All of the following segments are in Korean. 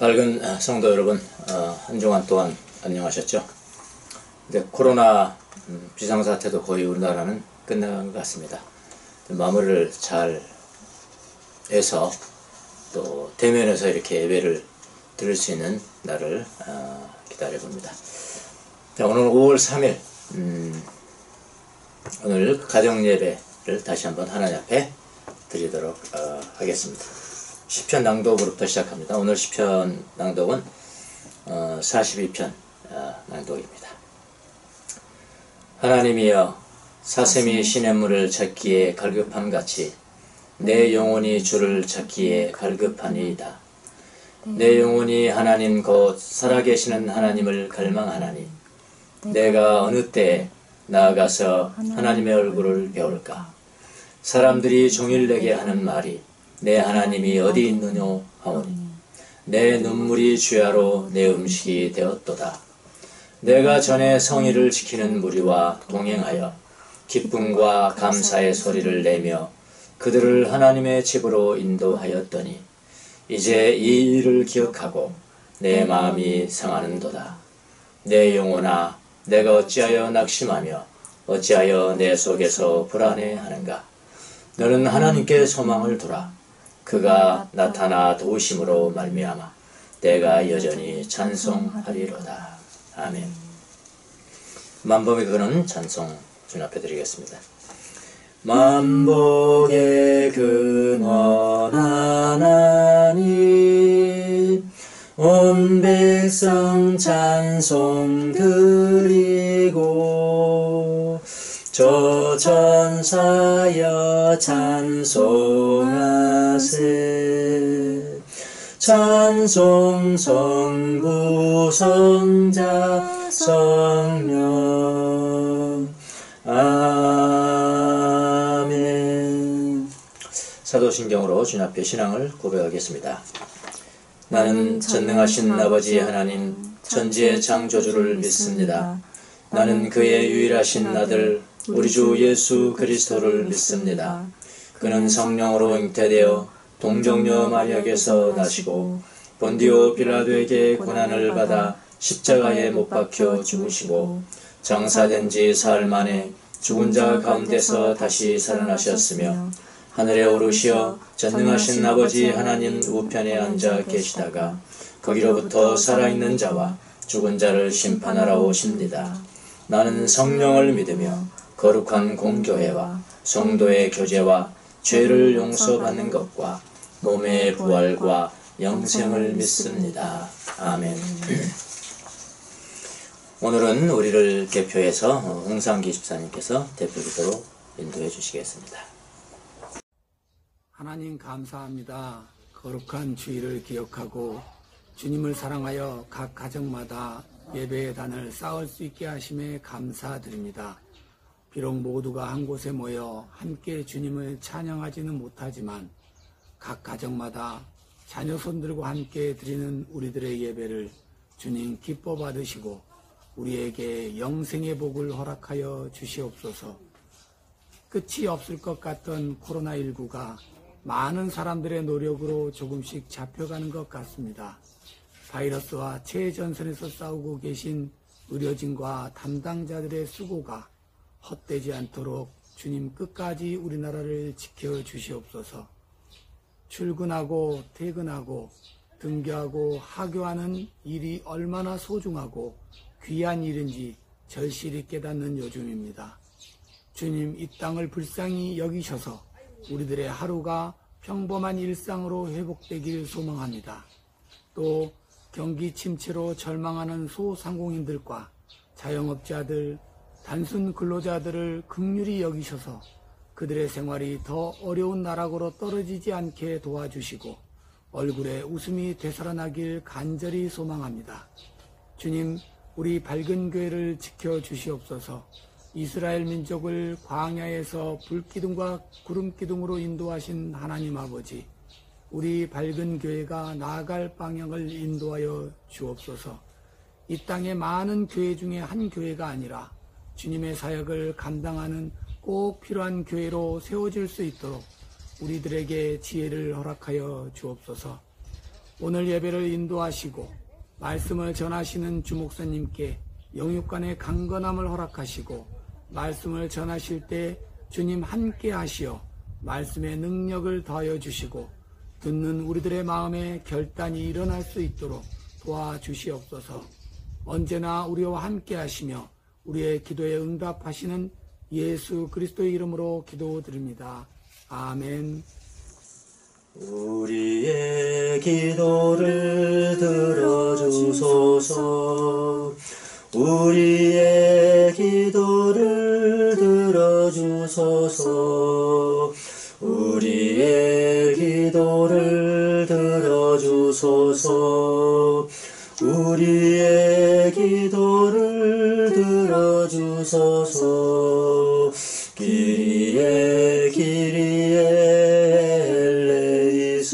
밝은 성도 여러분, 한 주간 동안 안녕하셨죠? 이제 코로나 비상사태도 거의 우리나라는 끝나간 것 같습니다. 마무리를 잘 해서 또 대면에서 이렇게 예배를 드릴 수 있는 날을 기다려봅니다. 자, 오늘 5월 3일 오늘 가정예배를 다시 한번 하나님 앞에 드리도록 하겠습니다. 시편 낭독으로부터 시작합니다. 오늘 시편 낭독은 42편 낭독입니다. 하나님이여, 사슴이 시냇물을 찾기에 갈급함같이 내 영혼이 주를 찾기에 갈급하니이다. 내 영혼이 하나님 곧 살아계시는 하나님을 갈망하나니 내가 어느 때에 나아가서 하나님의 얼굴을 배울까? 사람들이 종일 내게 하는 말이 내 하나님이 어디 있느뇨 하오니 내 눈물이 주야로 내 음식이 되었도다. 내가 전에 성의를 지키는 무리와 동행하여 기쁨과 감사의 소리를 내며 그들을 하나님의 집으로 인도하였더니 이제 이 일을 기억하고 내 마음이 상하는도다. 내 영혼아, 내가 어찌하여 낙심하며 어찌하여 내 속에서 불안해하는가? 너는 하나님께 소망을 두라. 그가 나타나 도우심으로 말미암아 내가 여전히 찬송하리로다. 아멘. 만복의 그는 찬송 주님 앞에 드리겠습니다. 만복의 근원 하나님, 온 백성 찬송 드리고 저 천사여 찬송하세. 찬송 성부 성자 성령. 아멘. 사도신경으로 주님 앞에 신앙을 고백하겠습니다. 나는 전능하신 아버지 하나님 천지의 창조주를 믿습니다. 나는 그의 유일하신 아들 우리 주 예수 그리스도를 믿습니다. 그는 성령으로 잉태되어 동정녀 마리아에게서 나시고 본디오 빌라도에게 고난을 받아 십자가에 못 박혀 죽으시고 장사된 지 사흘 만에 죽은 자 가운데서 다시 살아나셨으며 하늘에 오르시어 전능하신 아버지 하나님 우편에 앉아 계시다가 거기로부터 살아있는 자와 죽은 자를 심판하러 오십니다. 나는 성령을 믿으며 거룩한 공교회와 성도의 교제와 죄를 용서받는 것과 몸의 부활과 영생을 믿습니다. 아멘. 오늘은 우리를 대표해서 홍상기 집사님께서 대표기도로 인도해 주시겠습니다. 하나님 감사합니다. 거룩한 주일을 기억하고 주님을 사랑하여 각 가정마다 예배의 단을 쌓을 수 있게 하심에 감사드립니다. 비록 모두가 한 곳에 모여 함께 주님을 찬양하지는 못하지만 각 가정마다 자녀 손들고 함께 드리는 우리들의 예배를 주님 기뻐 받으시고 우리에게 영생의 복을 허락하여 주시옵소서. 끝이 없을 것 같던 코로나19가 많은 사람들의 노력으로 조금씩 잡혀가는 것 같습니다. 바이러스와 최전선에서 싸우고 계신 의료진과 담당자들의 수고가 헛되지 않도록 주님 끝까지 우리나라를 지켜주시옵소서. 출근하고 퇴근하고 등교하고 하교하는 일이 얼마나 소중하고 귀한 일인지 절실히 깨닫는 요즘입니다. 주님, 이 땅을 불쌍히 여기셔서 우리들의 하루가 평범한 일상으로 회복되길 소망합니다. 또 경기 침체로 절망하는 소상공인들과 자영업자들, 단순 근로자들을 긍휼히 여기셔서 그들의 생활이 더 어려운 나락으로 떨어지지 않게 도와주시고 얼굴에 웃음이 되살아나길 간절히 소망합니다. 주님, 우리 밝은 교회를 지켜주시옵소서. 이스라엘 민족을 광야에서 불기둥과 구름기둥으로 인도하신 하나님 아버지, 우리 밝은 교회가 나아갈 방향을 인도하여 주옵소서. 이 땅의 많은 교회 중에 한 교회가 아니라 주님의 사역을 감당하는 꼭 필요한 교회로 세워질 수 있도록 우리들에게 지혜를 허락하여 주옵소서. 오늘 예배를 인도하시고 말씀을 전하시는 주목사님께 영육간의 강건함을 허락하시고 말씀을 전하실 때 주님 함께 하시어 말씀의 능력을 더하여 주시고 듣는 우리들의 마음에 결단이 일어날 수 있도록 도와주시옵소서. 언제나 우리와 함께 하시며 우리의 기도에 응답하시는 예수 그리스도의 이름으로 기도드립니다. 아멘. 우리의 기도를 들어주소서. 우리의 기도를 들어주소서. 우리의 기도를 들어주소서. 우리의 기도를 들어주소서. 기리에 기리에 엘레이소.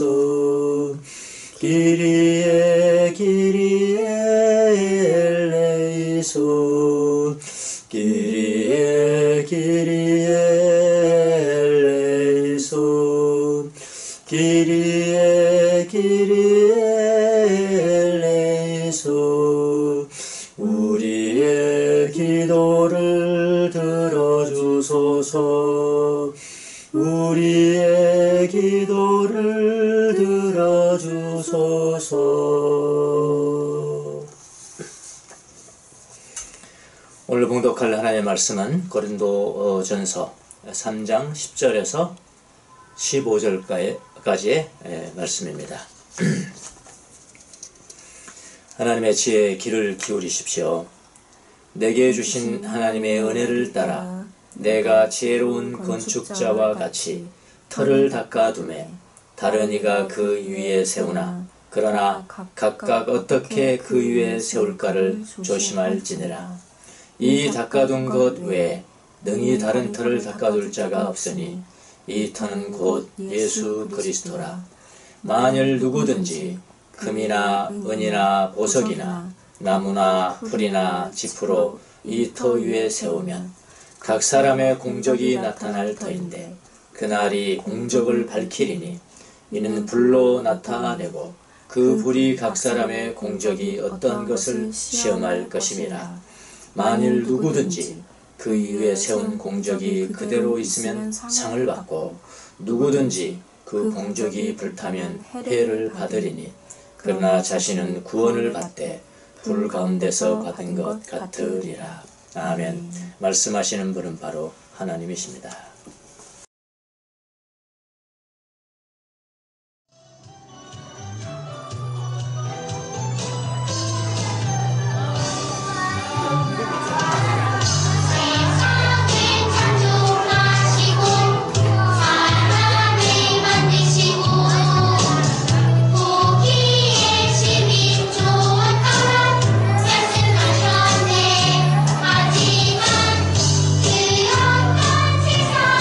기리에 기리에 엘레이소. 기리에 기리에 엘레이소. 기리에 기리에 엘레이소. 우리의 기도를 들어주소서. 우리의 기도를 들어주소서. 오늘 봉독할 하나님의 말씀은 고린도 전서 3장 10절에서 15절까지의 말씀입니다. 하나님의 지혜에 귀를 기울이십시오. 내게 주신 하나님의 은혜를 따라 내가 지혜로운 건축자와 같이 터를 닦아두매 다른 이가 그 위에 세우나 그러나 각각 어떻게 그 위에 세울까를 조심할지니라. 이 닦아둔 것 외에 능히 다른 터를 닦아둘 자가 없으니 이 터는 곧 예수 그리스도라. 만일 누구든지 금이나 은이나 보석이나 나무나 풀이나 지푸로 이 터 위에 세우면 각 사람의 공적이 나타날 터인데 그날이 공적을 밝히리니 이는 불로 나타내고 그 불이 각 사람의 공적이 어떤 것을 시험할 것임이라. 만일 누구든지 그 위에 세운 공적이 그대로 있으면 상을 받고 누구든지 그 공적이 불타면 해를 받으리니 그러나 자신은 구원을 받되 불 가운데서 받은 것 같으리라. 아멘. 말씀하시는 분은 바로 하나님이십니다. 하지만 그 어떤 세상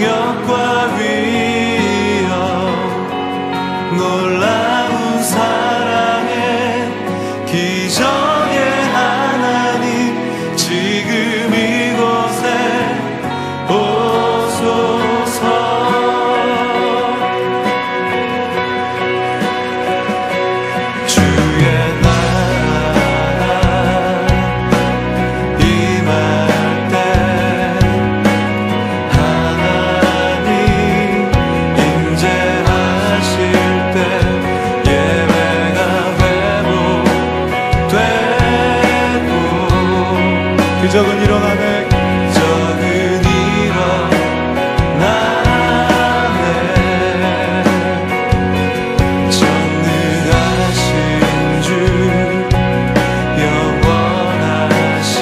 능력과 위엄 놀라운 사랑의 기적의 하나님 지금 이곳에 오소서. 주의 나라 임할 때 하나님 임재하실 때 예배가 회복되고 기적은 일어나네. 기적은 일어나네. 전능하신 주 영원하신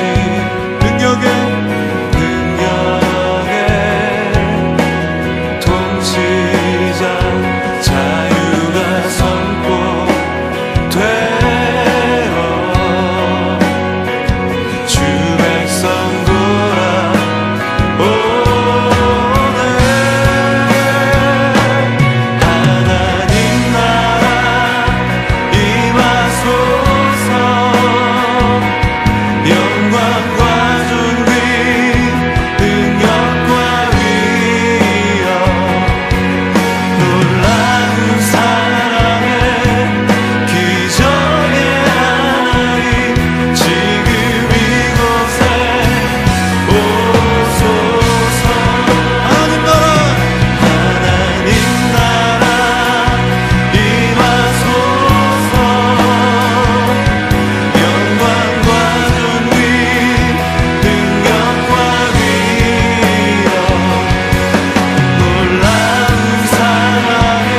능력의 통치자 자유가 선포되어 주 백성 돌아오네. 하나님 나라 임하소서. 영광과 존귀 능력과 위엄 놀라운 사랑의 기적의 하나님 지금 이곳에 오소서. 하나님 나라 임하소서. 영광과 존귀 능력과 위엄 놀라운 사랑의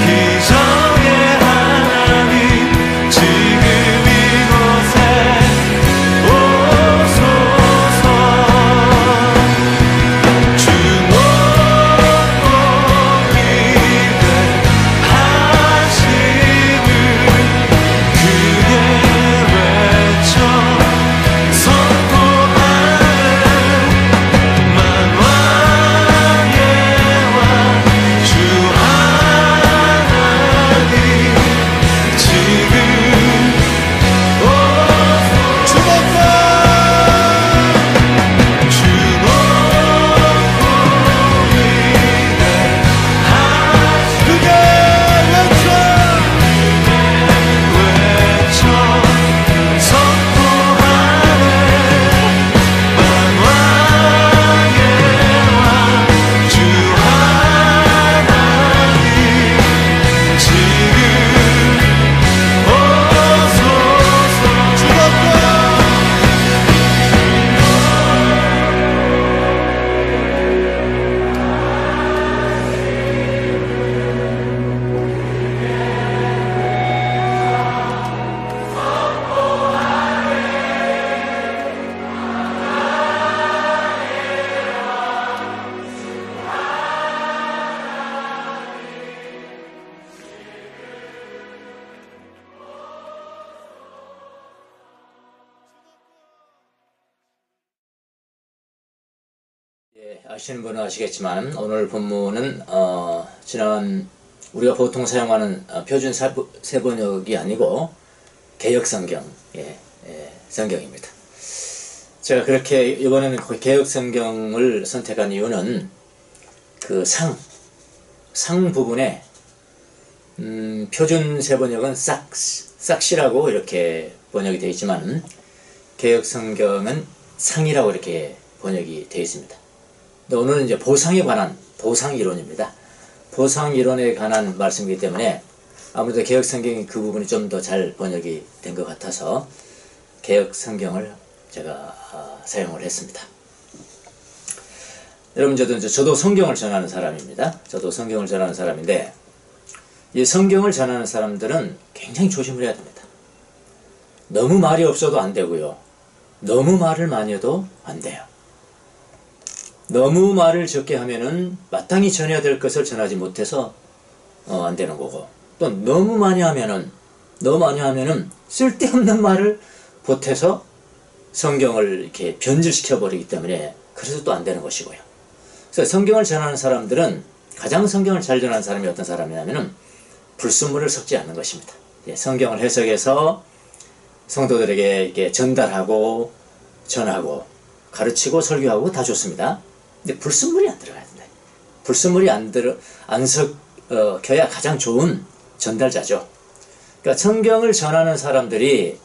기적의 하나님 지금 이곳에 오소서. 주 높고 위대하심을 크게 외쳐 선포하네. 만왕의 왕 주 하나님 지금 주목과 위대하시게 외쳐 선포하네. 만왕의 왕 주 하나님 지금 오소서. 주목과 예, 아시는 분은 아시겠지만 오늘 본문은 지난 우리가 보통 사용하는 표준 세번역이 아니고 개역성경 성경입니다. 제가 그렇게 이번에는 개역성경을 선택한 이유는 그 상 부분에 표준 세번역은 싹시라고 이렇게 번역이 되어 있지만 개역성경은 상이라고 이렇게 번역이 되어 있습니다. 근데 오늘은 이제 보상에 관한 보상이론입니다. 보상이론에 관한 말씀이기 때문에 아무래도 개역성경이 그 부분이 좀 더 잘 번역이 된 것 같아서 개역성경을 제가 사용을 했습니다. 여러분, 저도 성경을 전하는 사람입니다. 저도 성경을 전하는 사람인데 이 성경을 전하는 사람들은 굉장히 조심을 해야 됩니다. 너무 말이 없어도 안 되고요. 너무 말을 많이 해도 안 돼요. 너무 말을 적게 하면은 마땅히 전해야 될 것을 전하지 못해서 안 되는 거고, 또 너무 많이 하면은 쓸데없는 말을 보태서 성경을 이렇게 변질시켜 버리기 때문에 그래서 또 안 되는 것이고요. 그래서 성경을 전하는 사람들은 가장 성경을 잘 전하는 사람이 어떤 사람이냐면은 불순물을 섞지 않는 것입니다. 예, 성경을 해석해서 성도들에게 이렇게 전달하고 전하고 가르치고 설교하고 다 좋습니다. 근데 불순물이 안 들어가야 된다. 불순물이 안 섞여야 가장 좋은 전달자죠. 그러니까 성경을 전하는 사람들이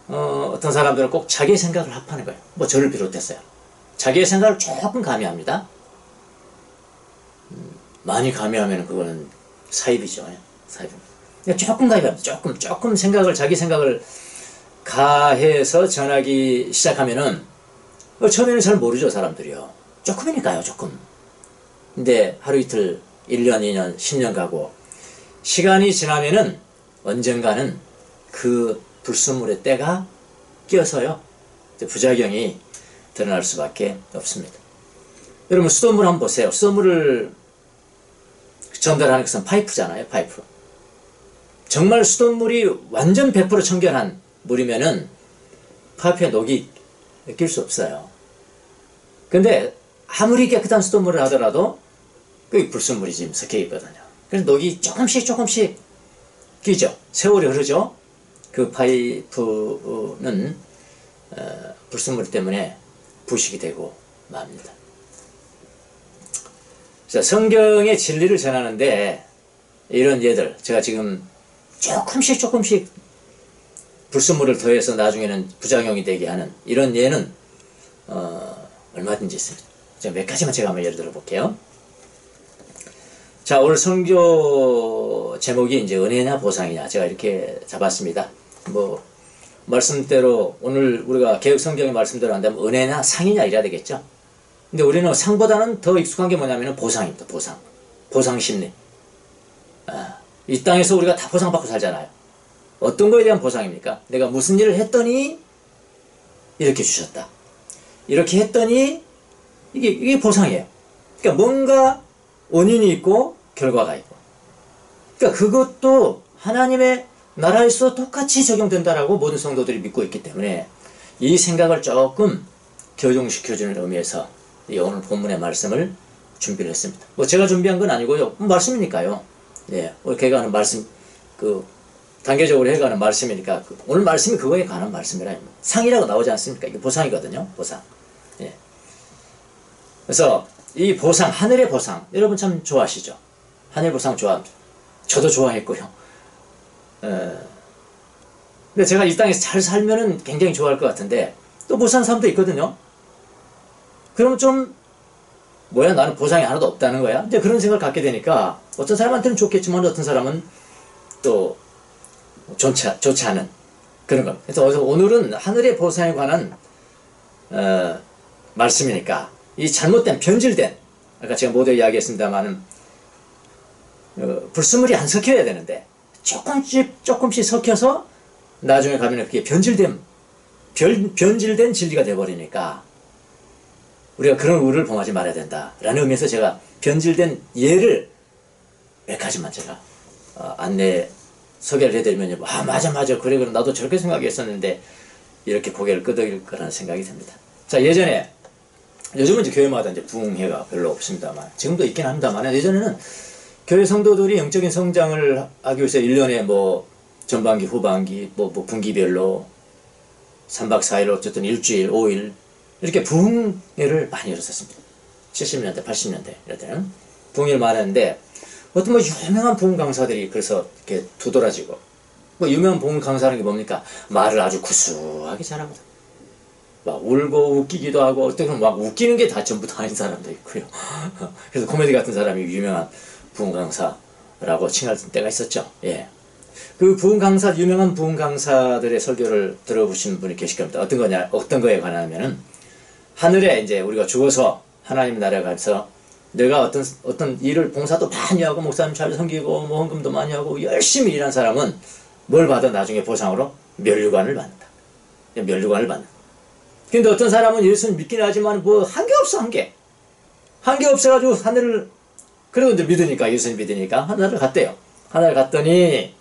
어떤 사람들은 꼭 자기의 생각을 합하는 거예요. 뭐 저를 비롯했어요. 자기의 생각을 조금 가미합니다. 많이 가미하면 그거는 사입이죠. 사입입니다. 조금 가미합니다. 조금 자기 생각을 가해서 전하기 시작하면은 처음에는 잘 모르죠, 사람들이요. 조금이니까요, 조금. 근데 하루 이틀, 1년, 2년, 10년 가고 시간이 지나면은 언젠가는 그 불순물의 때가 끼어서요, 부작용이 드러날 수밖에 없습니다. 여러분, 수돗물 한번 보세요. 수돗물을 전달하는 것은 파이프잖아요, 파이프. 정말 수돗물이 완전 100% 청결한 물이면은 파이프에 녹이 낄 수 없어요. 근데 아무리 깨끗한 수돗물을 하더라도 그 불순물이 지금 섞여 있거든요. 그래서 녹이 조금씩 끼죠. 세월이 흐르죠. 그 파이프는 불순물 때문에 부식이 되고 맙니다. 자, 성경의 진리를 전하는데 이런 예들, 제가 지금 조금씩 불순물을 더해서 나중에는 부작용이 되게 하는 이런 예는 얼마든지 있습니다. 몇 가지만 제가 한번 예를 들어 볼게요. 자, 오늘 선교 제목이 이제 은혜냐 보상이냐, 제가 이렇게 잡았습니다. 뭐 말씀대로 오늘 우리가 개혁 성경의 말씀대로 한다면 은혜냐 상이냐 이래야 되겠죠. 근데 우리는 상보다는 더 익숙한 게 뭐냐면 보상입니다. 보상 심리. 이 땅에서 우리가 다 보상받고 살잖아요. 어떤 거에 대한 보상입니까? 내가 무슨 일을 했더니 이렇게 주셨다. 이렇게 했더니 이게 보상이에요. 그러니까 뭔가 원인이 있고 결과가 있고. 그러니까 그것도 하나님의 나라에서 똑같이 적용된다라고 모든 성도들이 믿고 있기 때문에 이 생각을 조금 교정시켜주는 의미에서 오늘 본문의 말씀을 준비를 했습니다. 뭐 제가 준비한 건 아니고요. 말씀이니까요. 예, 우리 개가하는 말씀, 단계적으로 해가는 말씀이니까 오늘 말씀이 그거에 관한 말씀이라 상이라고 나오지 않습니까? 이게 보상이거든요. 보상. 예. 그래서 이 보상, 하늘의 보상, 여러분 참 좋아하시죠? 하늘 보상 좋아합니다. 저도 좋아했고요. 근데 제가 이 땅에서 잘 살면은 굉장히 좋아할 것 같은데 또 못사는 사람도 있거든요. 그러면 좀 뭐야, 나는 보상이 하나도 없다는 거야? 근데 그런 생각을 갖게 되니까 어떤 사람한테는 좋겠지만 어떤 사람은 또 좋지 않은 그런 것. 그래서 오늘은 하늘의 보상에 관한 말씀이니까 이 잘못된 변질된, 아까 제가 모두 이야기했습니다만은 불순물이 안 섞여야 되는데 조금씩 섞여서 나중에 가면 그게 변질된 진리가 돼버리니까 우리가 그런 우를 범하지 말아야 된다라는 의미에서 제가 변질된 예를 몇 가지만 제가 소개를 해드리면 맞아 그래 나도 저렇게 생각했었는데 이렇게 고개를 끄덕일 거라는 생각이 듭니다. 자, 요즘은 이제 교회마다 이제 부흥회가 별로 없습니다만 지금도 있긴 합니다만 예전에는 교회 성도들이 영적인 성장을 하기 위해서 1년에 뭐 전반기 후반기 뭐 분기별로 3박 4일 어쨌든 일주일 5일 이렇게 부흥회를 많이 열었었습니다. 70년대 80년대 이럴 때는 부흥회를 많이 했는데 어떤 뭐 유명한 부흥 강사들이 그래서 이렇게 두드러지고 뭐 유명한 부흥 강사라는 게 뭡니까? 말을 아주 구수하게 잘하거든. 막 울고 웃기기도 하고 어떤 막 웃기는 게 다 전부 다 아닌 사람도 있고요. 그래서 코미디 같은 사람이 유명한 부흥 강사라고 칭할 때가 있었죠. 예. 그 유명한 부흥 강사들의 설교를 들어보신 분이 계실 겁니다. 어떤 거에 관하면은 하늘에 이제 우리가 죽어서 하나님 나라에 가서 내가 어떤 일을 봉사도 많이 하고 목사님 잘 섬기고 뭐 헌금도 많이 하고 열심히 일한 사람은 뭘 받아 나중에 보상으로 면류관을 받는다. 면류관을 받는다. 근데 어떤 사람은 예수는 믿긴 하지만 뭐 한 게 없어, 한 게 없어가지고 하늘을 그리고 이제 예수님 믿으니까 하늘을 갔대요. 하늘을 갔더니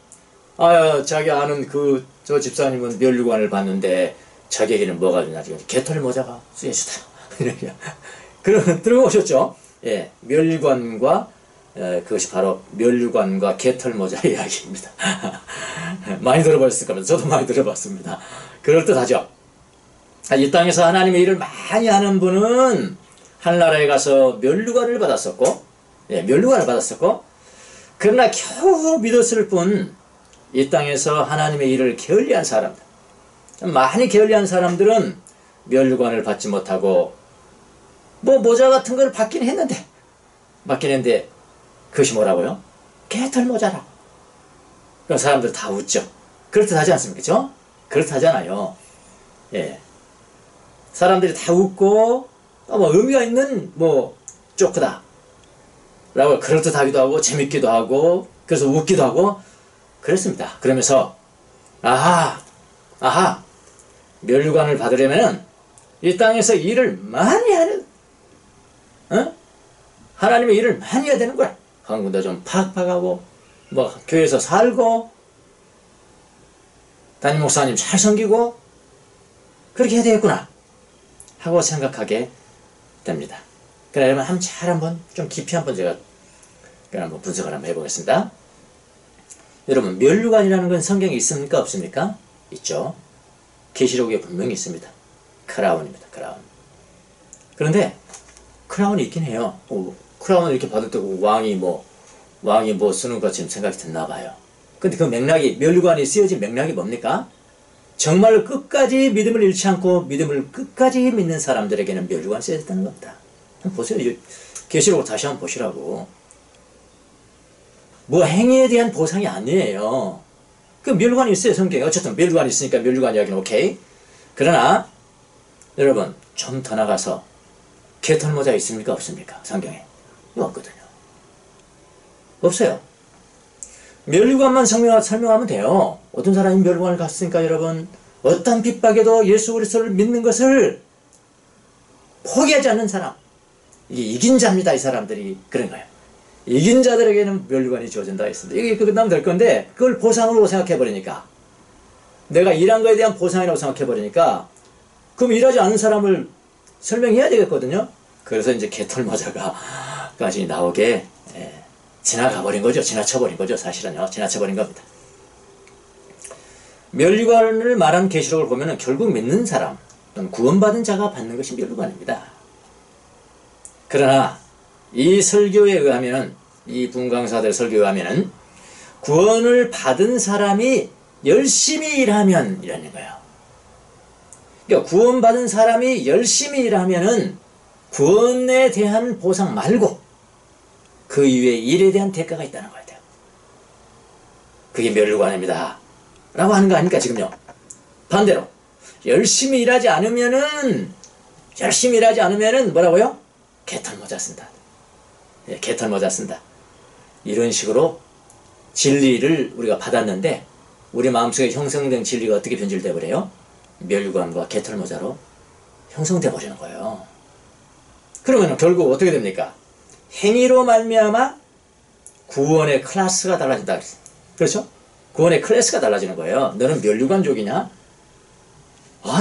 자기 아는 저 집사님은 면류관을 받는데 자기에게는 뭐가 주냐? 개털 모자가 쑤여주다. 들어오셨죠? 예, 멸관과 그것이 바로 멸관과 개털모자 이야기입니다. 많이 들어보셨을 겁니다. 저도 많이 들어봤습니다. 그럴듯하죠? 이 땅에서 하나님의 일을 많이 하는 분은 하늘나라에 가서 멸류관을 받았었고, 예, 멸류관을 받았었고, 그러나 겨우 믿었을 뿐 이 땅에서 하나님의 일을 게을리한 사람들, 많이 게을리한 사람들은 멸류관을 받지 못하고 뭐 모자 같은 걸 받긴 했는데 그것이 뭐라고요? 개털 모자라. 그럼 사람들 다 웃죠. 그렇듯하지 않습니까? 그죠? 그렇다잖아요. 예. 사람들이 다 웃고 뭐 의미가 있는 뭐 조크다 라고 그럴듯하기도 하고 재밌기도 하고 그래서 웃기도 하고 그랬습니다. 그러면서 아하 멸류관을 받으려면 이 땅에서 일을 많이 하는 하나님의 일을 많이 해야 되는 거야. 한 군데 좀 팍팍하고 뭐 교회에서 살고 담임 목사님 잘 섬기고 그렇게 해야 되겠구나 하고 생각하게 됩니다. 그러면 한번 좀 깊이 한번 제가 한번 분석을 한번 해보겠습니다. 여러분, 멸류관이라는 건 성경에 있습니까? 없습니까? 있죠. 계시록에 분명히 있습니다. 크라운입니다. 크라운. 그런데 크라운이 있긴 해요. 크라운을 이렇게 받을 때 왕이 뭐 쓰는 것처럼 생각이 드나 봐요. 근데 그 맥락이, 멸류관이 쓰여진 맥락이 뭡니까? 정말 끝까지 믿음을 잃지 않고 믿음을 끝까지 믿는 사람들에게는 멸류관 쓰여졌다는 겁니다. 한번 보세요. 계시록을 다시 한번 보시라고. 뭐 행위에 대한 보상이 아니에요. 그 멸류관이 있어요, 성경에. 어쨌든 멸류관이 있으니까 멸류관 이야기는 오케이. 그러나 여러분, 좀 더 나가서 개털모자 있습니까? 없습니까? 성경에. 없거든요. 없어요. 멸류관만 설명하면 돼요. 어떤 사람이 멸류관을 갔으니까 여러분, 어떤 핍박에도 예수 그리스도를 믿는 것을 포기하지 않는 사람, 이게 이긴 자입니다. 이 사람들이 그런 거예요. 이긴 자들에게는 멸류관이 주어진다 했습니다. 이게 끝나면 될 건데 그걸 보상으로 생각해버리니까, 내가 일한 거에 대한 보상이라고 생각해버리니까, 그럼 일하지 않는 사람을 설명해야 되겠거든요. 그래서 이제 개털모자가까지 나오게 지나가버린 거죠. 지나쳐버린 거죠. 사실은요. 지나쳐버린 겁니다. 멸류관을 말한 계시록을 보면은 결국 믿는 사람, 구원받은 자가 받는 것이 멸류관입니다. 그러나 이 설교에 의하면은, 이 분강사들 설교에 의하면은 구원을 받은 사람이 열심히 일하면 이라는 거예요. 그러니까 구원받은 사람이 열심히 일하면은 구원에 대한 보상 말고 그 이외에 일에 대한 대가가 있다는 거예요. 그게 멸류관입니다 라고 하는 거 아닙니까 지금요. 반대로 열심히 일하지 않으면은 뭐라고요? 개털모자 쓴다. 예, 개털모자 쓴다. 이런 식으로 진리를 우리가 받았는데 우리 마음속에 형성된 진리가 어떻게 변질돼 버려요? 멸류관과 개털모자로 형성돼 버리는 거예요. 그러면 결국 어떻게 됩니까? 행위로 말미암아 구원의 클래스가 달라진다. 그렇죠? 구원의 클래스가 달라지는 거예요. 너는 멸류관족이냐?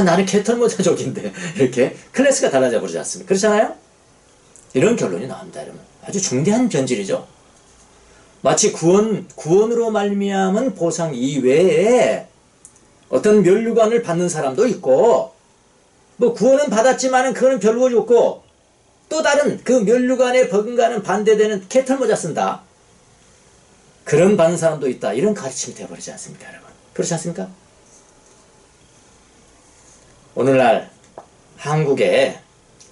나는 개털모자족인데. 이렇게 클래스가 달라져 버리지 않습니까? 그렇잖아요? 이런 결론이 나옵니다. 여러분. 아주 중대한 변질이죠. 마치 구원으로 말미암은 보상 이외에 어떤 멸류관을 받는 사람도 있고, 뭐 구원은 받았지만은 그거는 별로 좋고, 또 다른 그 멸류관에 버금가는 반대되는 개털모자 쓴다. 그런 받는 사람도 있다. 이런 가르침이 되어버리지 않습니까, 여러분? 그렇지 않습니까? 오늘날 한국에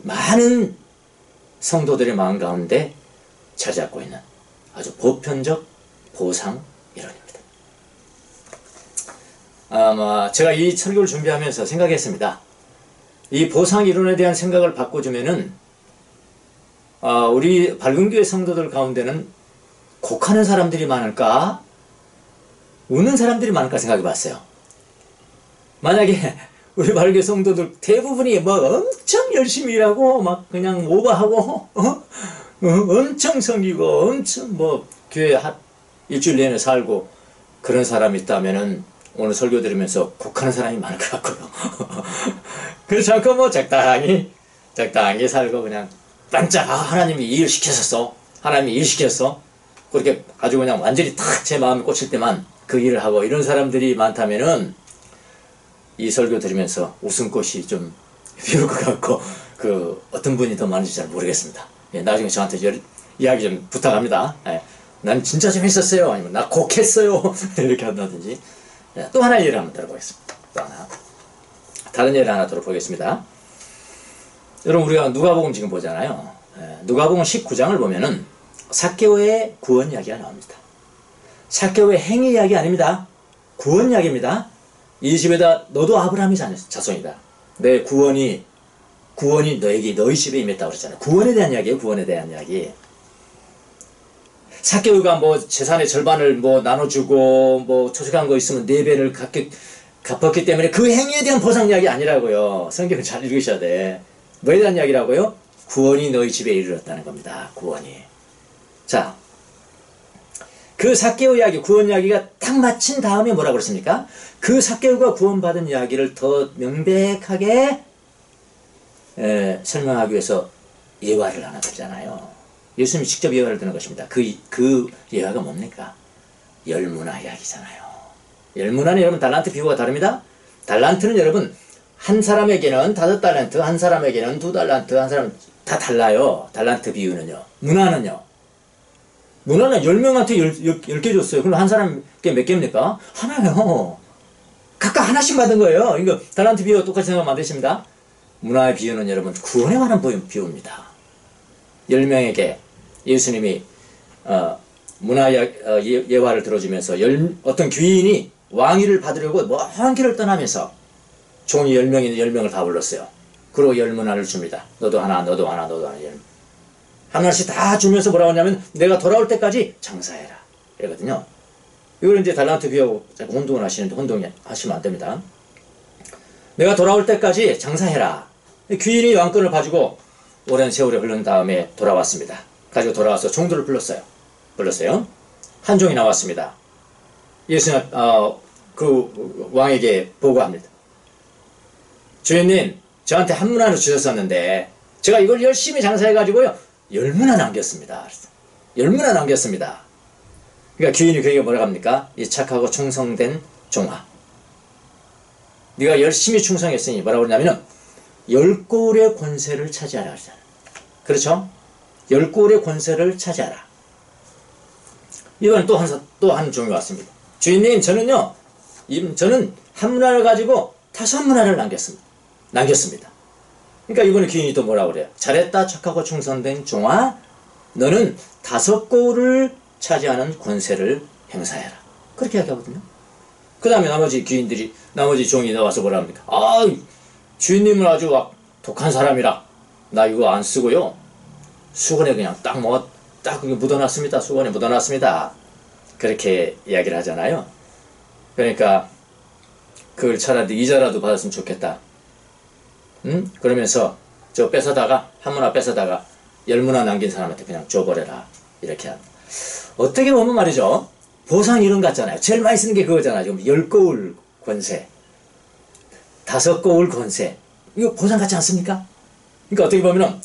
많은 성도들의 마음 가운데 자리 잡고 있는 아주 보편적 보상 이론입니다. 아마 제가 이 설교를 준비하면서 생각했습니다. 이 보상 이론에 대한 생각을 바꿔주면은 우리 밝은교회 성도들 가운데는 곡하는 사람들이 많을까? 우는 사람들이 많을까 생각해 봤어요. 만약에 우리 밝은교회 성도들 대부분이 뭐 엄청 열심히 일하고 막 그냥 오버하고 엄청 섬기고 엄청 뭐 교회 일주일 내내 살고 그런 사람이 있다면은 오늘 설교 들으면서 곡하는 사람이 많을 것 같고요. 그렇지 않고 뭐 적당히 살고 그냥 반짝 하나님이 일시켰었어. 하나님이 일시켰어. 그렇게 아주 그냥 완전히 탁 제 마음에 꽂힐 때만 그 일을 하고 이런 사람들이 많다면은 이 설교 들으면서 웃음꽃이 좀 피울 것 같고 그 어떤 분이 더 많은지 잘 모르겠습니다. 예, 나중에 저한테 이야기 좀 부탁합니다. 예, 난 진짜 재밌었어요. 아니면 나 곡했어요. 이렇게 한다든지. 예, 또 하나의 예를 한번 들어보겠습니다. 또 하나. 다른 예를 하나 들어보겠습니다. 여러분 우리가 누가복음 지금 보잖아요. 예, 누가복음 19장을 보면은 삭개오의 구원 이야기가 나옵니다. 삭개오의 행위 이야기 아닙니다. 구원 이야기입니다. 이 집에다 너도 아브라함의 자손이다. 내 구원이 너에게 너희 집에 임했다고 그랬잖아요. 구원에 대한 이야기예요. 구원에 대한 이야기. 삭개오가 뭐 재산의 절반을 뭐 나눠주고 뭐 초식한 거 있으면 4배를 갚았기 때문에 그 행위에 대한 보상 이야기 아니라고요. 성경을 잘 읽으셔야 돼. 뭐에 대한 이야기라고요? 구원이 너희 집에 이르렀다는 겁니다. 구원이. 자, 그 삭개오 이야기, 구원 이야기가 딱 마친 다음에 뭐라고 그랬습니까? 그 삭개오가 구원받은 이야기를 더 명백하게 설명하기 위해서 예화를 하나 들잖아요. 예수님이 직접 예화를 드는 것입니다. 그 예화가 뭡니까? 열문화 이야기잖아요. 열문화는 여러분 달란트 비유가 다릅니다. 달란트는 여러분 한 사람에게는 5달란트, 한 사람에게는 2달란트, 한 사람 다 달라요. 달란트 비유는요. 문화는요. 문화는 10명한테 10개 줬어요. 그럼 한 사람께 몇 개입니까? 하나요. 각각 하나씩 받은 거예요. 그러니까 달란트 비유와 똑같이 생각하면 안 되십니다. 문화의 비유는 여러분 구원에 관한 비유입니다. 10명에게 예수님이 문화 예화를 들어주면서 어떤 귀인이 왕위를 받으려고 먼 길을 떠나면서 종이 10명이 10명을 다 불렀어요. 그리고 열문화를 줍니다. 너도 하나, 너도 하나, 너도 하나. 하나씩 다 주면서 뭐라고 하냐면 내가 돌아올 때까지 장사해라. 이러거든요. 이걸 이제 달란트 비유하고 혼동을 하시는데 혼동하시면 안 됩니다. 내가 돌아올 때까지 장사해라. 귀인이 왕권을 가지고 오랜 세월이 흐른 다음에 돌아왔습니다. 가지고 돌아와서 종들을 불렀어요. 한 종이 나왔습니다. 예수님 그 왕에게 보고합니다. 주인님, 저한테 한 문화를 주셨었는데 제가 이걸 열심히 장사해가지고요 10문화 남겼습니다. 10문화 남겼습니다. 그러니까 귀인이 그에게 뭐라고 합니까? 이 착하고 충성된 종아, 네가 열심히 충성했으니 뭐라고 그러냐면은 10골의 권세를 차지하라 그러잖아요. 그렇죠? 10골의 권세를 차지하라. 이번엔 또 한 종이 왔습니다. 주인님, 저는 한 문화를 가지고 5문화를 남겼습니다. 그러니까 이번에 귀인이 또 뭐라고 그래요? 잘했다, 착하고 충성된 종아, 너는 5골을 차지하는 권세를 행사해라. 그렇게 이야기하거든요. 그 다음에 나머지 종이 나와서 뭐라 합니까? 주인님은 아주 독한 사람이라 나 이거 안 쓰고요 수건에 그냥 딱 묻어놨습니다. 수건에 묻어놨습니다. 그렇게 이야기를 하잖아요. 그러니까 그걸 차라리 이자라도 받았으면 좋겠다. 그러면서 한 문화 뺏어다가 10문화 남긴 사람한테 그냥 줘버려라. 이렇게 합니다. 어떻게 보면 말이죠. 보상 이론 같잖아요. 제일 많이 쓰는 게 그거잖아요. 지금 10거울 권세, 5거울 권세. 이거 보상 같지 않습니까? 그러니까 어떻게 보면은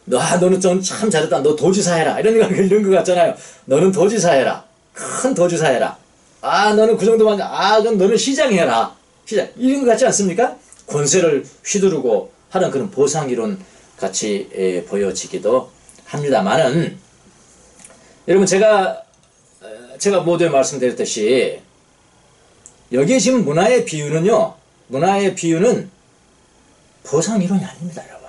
너는 좀 참 잘했다. 너 도지사 해라. 이런 거 같잖아요. 너는 도지사 해라. 큰 도지사 해라. 너는 그 정도만, 그럼 너는 시장 해라. 시장. 이런 거 같지 않습니까? 권세를 휘두르고 하는 그런 보상이론 같이 보여지기도 합니다만은, 여러분 제가 모두에 말씀드렸듯이 여기에 지금 문화의 비유는 보상이론이 아닙니다, 여러분.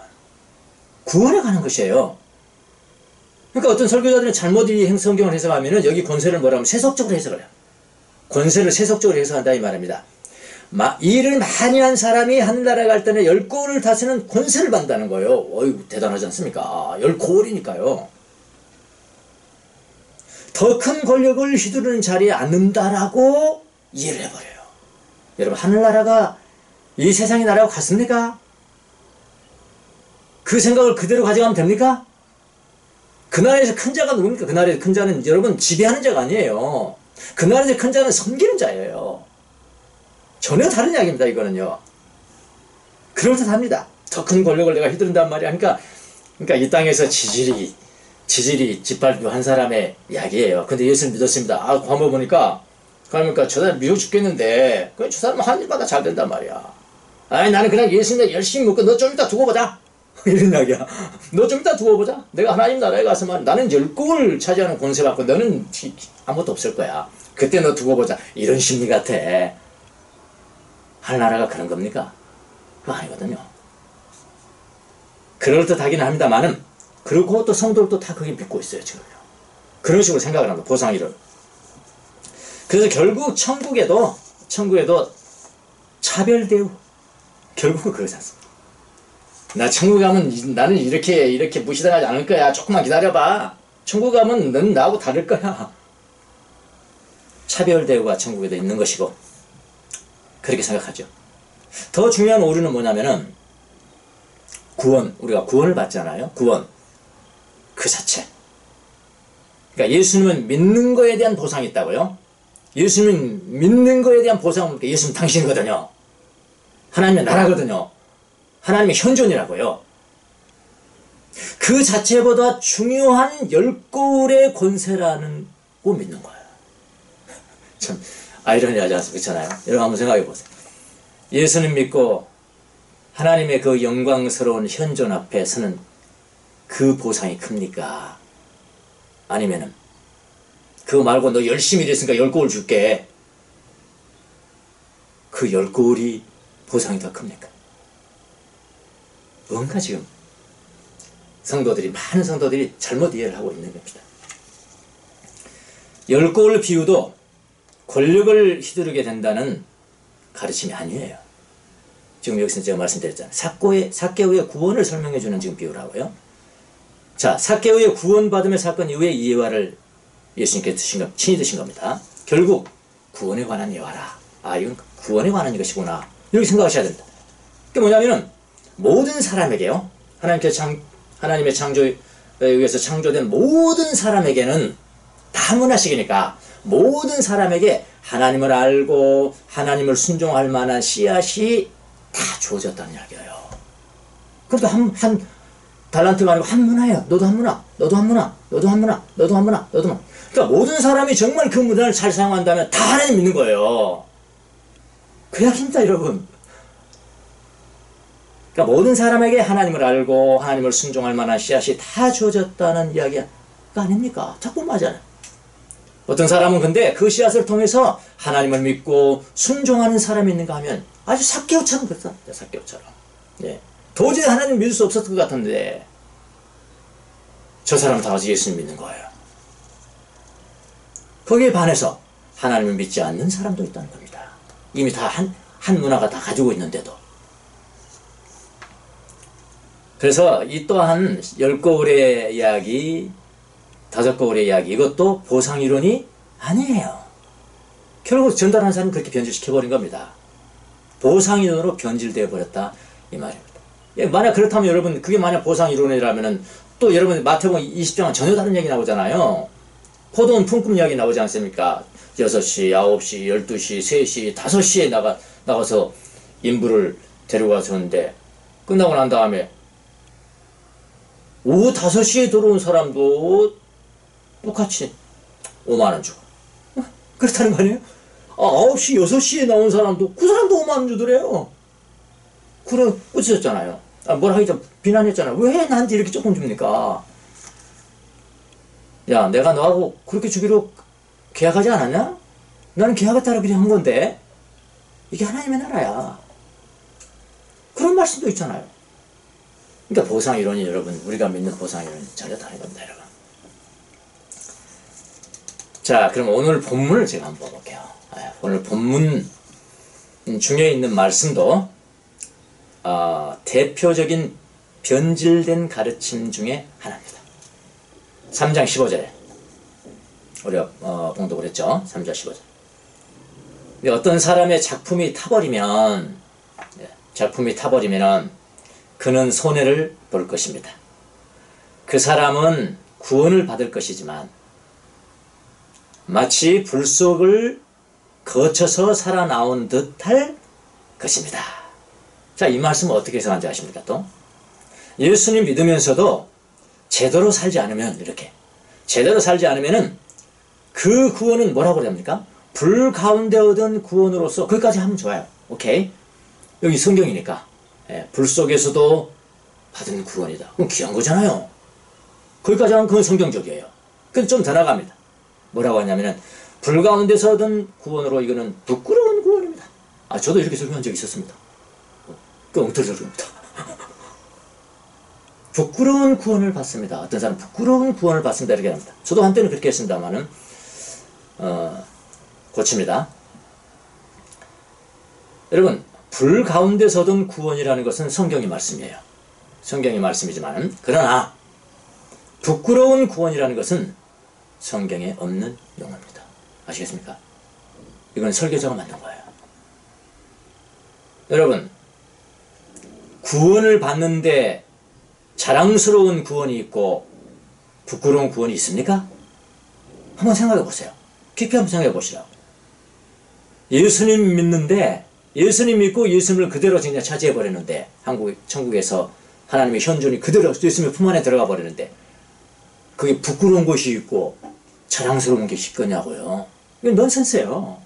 구원에 관한 것이에요. 그러니까 어떤 설교자들은 잘못 성경을 해석하면은 여기 권세를 뭐라고 하면 세속적으로 해석을 해요. 권세를 세속적으로 해석한다 이 말입니다. 일을 많이 한 사람이 하늘나라에 갈 때는 10골을 다스리는 권세를 받는다는 거예요. 어이구, 대단하지 않습니까? 10골이니까요. 더 큰 권력을 휘두르는 자리에 앉는다라고 이해를 해버려요. 여러분, 하늘나라가 이 세상의 나라와 같습니까? 그 생각을 그대로 가져가면 됩니까? 그 나라에서 큰 자가 누굽니까? 그 나라에서 큰 자는 여러분 지배하는 자가 아니에요. 그 나라에서 큰 자는 섬기는 자예요. 전혀 다른 이야기입니다, 이거는요. 그럴듯합니다. 더 큰 권력을 내가 휘두른단 말이야. 그러니까 그러니까 이 땅에서 지질이 짓밟고 한 사람의 이야기예요. 근데 예수를 믿었습니다. 아, 한번 보니까 그러니까 저 사람 미워 죽겠는데 저 사람은 한 일마다 잘 된단 말이야. 아니 나는 그냥 예수 믿어 열심히 먹고 너 좀 이따 두고 보자. 이런 이야기야. 너 좀 이따 두고 보자. 내가 하나님 나라에 가서 말 나는 열국을 차지하는 권세 받고 너는 아무것도 없을 거야. 그때 너 두고 보자. 이런 심리 같아. 하나나라가 그런 겁니까? 그거 아니거든요. 그럴듯하긴 합니다만은 그리고 또 성도들도 다 그게 믿고 있어요 지금요. 그런 식으로 생각을 합니다. 보상이를. 그래서 결국 천국에도 차별 대우. 결국은 그러지 않습니다. 나 천국 가면 나는 이렇게 무시당하지 않을 거야. 조금만 기다려봐. 천국 가면 넌 나하고 다를 거야. 차별 대우가 천국에도 있는 것이고 그렇게 생각하죠. 더 중요한 오류는 뭐냐면은 구원, 우리가 구원을 받잖아요. 구원 그 자체. 그러니까 예수님은 믿는 거에 대한 보상이 있다고요. 예수님은 믿는 거에 대한 보상은 예수님 당신이거든요. 하나님의 나라거든요. 하나님의 현존이라고요. 그 자체보다 중요한 열골의 권세라는 거 믿는 거예요. 참 아이러니하지 않습니까? 그렇잖아요. 여러분 한번 생각해 보세요. 예수님 믿고 하나님의 그 영광스러운 현존 앞에 서는 그 보상이 큽니까? 아니면은 그거 말고 너 열심히 일했으니까 10골 줄게. 그 10골이 보상이 더 큽니까? 뭔가 지금 많은 성도들이 잘못 이해를 하고 있는 겁니다. 10골 비유도 권력을 휘두르게 된다는 가르침이 아니에요. 지금 여기서 제가 말씀드렸잖아요. 삭개오의 구원을 설명해주는 지금 비유라고요. 자, 삭개오의 구원받음의 사건 이후에 이 예화를 예수님께서 친히 드신 겁니다. 결국 구원에 관한 예화라. 아, 이건 구원에 관한 것이구나. 이렇게 생각하셔야 됩니다. 그게 뭐냐면은 모든 사람에게요. 하나님의 창조에 의해서 창조된 모든 사람에게는 다 문화식이니까 모든 사람에게 하나님을 알고 하나님을 순종할 만한 씨앗이 다 주어졌다는 이야기예요. 그러니까 한 달란트가 아니고 한 문화예요. 너도 한 문화, 너도 한 문화, 너도 한 문화, 너도 한 문화, 너도 한 문화. 그러니까 모든 사람이 정말 그 문화를 잘 사용한다면 다 하나님 믿는 거예요. 그래야 힘다 여러분. 그러니까 모든 사람에게 하나님을 알고 하나님을 순종할 만한 씨앗이 다 주어졌다는 이야기가 아닙니까? 자꾸 맞아요. 어떤 사람은 근데 그 씨앗을 통해서 하나님을 믿고 순종하는 사람이 있는가 하면 아주 삭개오처럼 그랬어. 삭개오처럼. 예. 도저히 하나님 믿을 수 없었을 것 같은데 저 사람은 다 가서 예수님 믿는 거예요. 거기에 반해서 하나님을 믿지 않는 사람도 있다는 겁니다. 이미 다 한 문화가 다 가지고 있는데도. 그래서 이 또한 10거울의 이야기, 5거울의 이야기, 이것도 보상이론이 아니에요. 결국 전달하는 사람은 그렇게 변질시켜버린 겁니다. 보상이론으로 변질되어 버렸다 이 말입니다. 예, 만약 그렇다면 여러분 그게 만약 보상이론이라면은 또 여러분 마태복음 20장은 전혀 다른 얘기 나오잖아요. 포도원 품꾼 이야기 나오지 않습니까? 6시, 9시, 12시, 3시, 5시에 나가서 인부를 데려가서는데 끝나고 난 다음에 오후 5시에 들어온 사람도 똑같이 5만원 주고. 그렇다는 거 아니에요? 9시, 6시에 나온 사람도 그 사람도 5만원 주더래요. 그래, 꾸짖었잖아요. 뭐라 하기 전 비난했잖아요. 왜 나한테 이렇게 조금 줍니까? 야, 내가 너하고 그렇게 주기로 계약하지 않았냐? 나는 계약에 따라 그냥 한 건데. 이게 하나님의 나라야. 그런 말씀도 있잖아요. 그러니까 보상이론이 여러분, 우리가 믿는 보상이론이 전혀 다른 겁니다, 여러분. 자, 그럼 오늘 본문을 제가 한번 볼게요. 오늘 본문 중에 있는 말씀도 대표적인 변질된 가르침 중에 하나입니다. 3장 15절에 우리가 봉독을 했죠. 3장 15절. 어떤 사람의 작품이 타버리면 그는 손해를 볼 것입니다. 그 사람은 구원을 받을 것이지만 마치 불 속을 거쳐서 살아나온 듯할 것입니다. 자, 이 말씀은 어떻게 해석하는지 아십니까? 또 예수님 믿으면서도 제대로 살지 않으면, 이렇게 제대로 살지 않으면은 그 구원은 뭐라고 합니까? 불 가운데 얻은 구원으로서, 거기까지 하면 좋아요. 오케이? 여기 성경이니까. 예, 불 속에서도 받은 구원이다. 그럼 귀한 거잖아요. 거기까지 하면 그건 성경적이에요. 근데 좀 더 나갑니다. 뭐라고 하냐면은, 불 가운데서 얻은 구원으로 이거는 부끄러운 구원입니다. 아, 저도 이렇게 설명한 적이 있었습니다. 그 엉터리입니다. 부끄러운 구원을 받습니다. 어떤 사람은 부끄러운 구원을 받습니다. 이렇게 합니다. 저도 한때는 그렇게 했습니다만은, 고칩니다. 여러분, 불 가운데서 얻은 구원이라는 것은 성경의 말씀이에요. 성경의 말씀이지만, 그러나 부끄러운 구원이라는 것은 성경에 없는 용어입니다. 아시겠습니까? 이건 설교자가 만든 거예요. 여러분, 구원을 받는데 자랑스러운 구원이 있고 부끄러운 구원이 있습니까? 한번 생각해 보세요. 깊이 한번 생각해 보시라고. 예수님 믿는데, 예수님 믿고 예수님을 그대로 그냥 차지해 버렸는데, 천국에서 하나님의 현존이 그대로 예수님의 품 안에 들어가 버리는데, 그게 부끄러운 것이 있고 자랑스러운 것이 있겠냐고요. 이건 넌센스예요.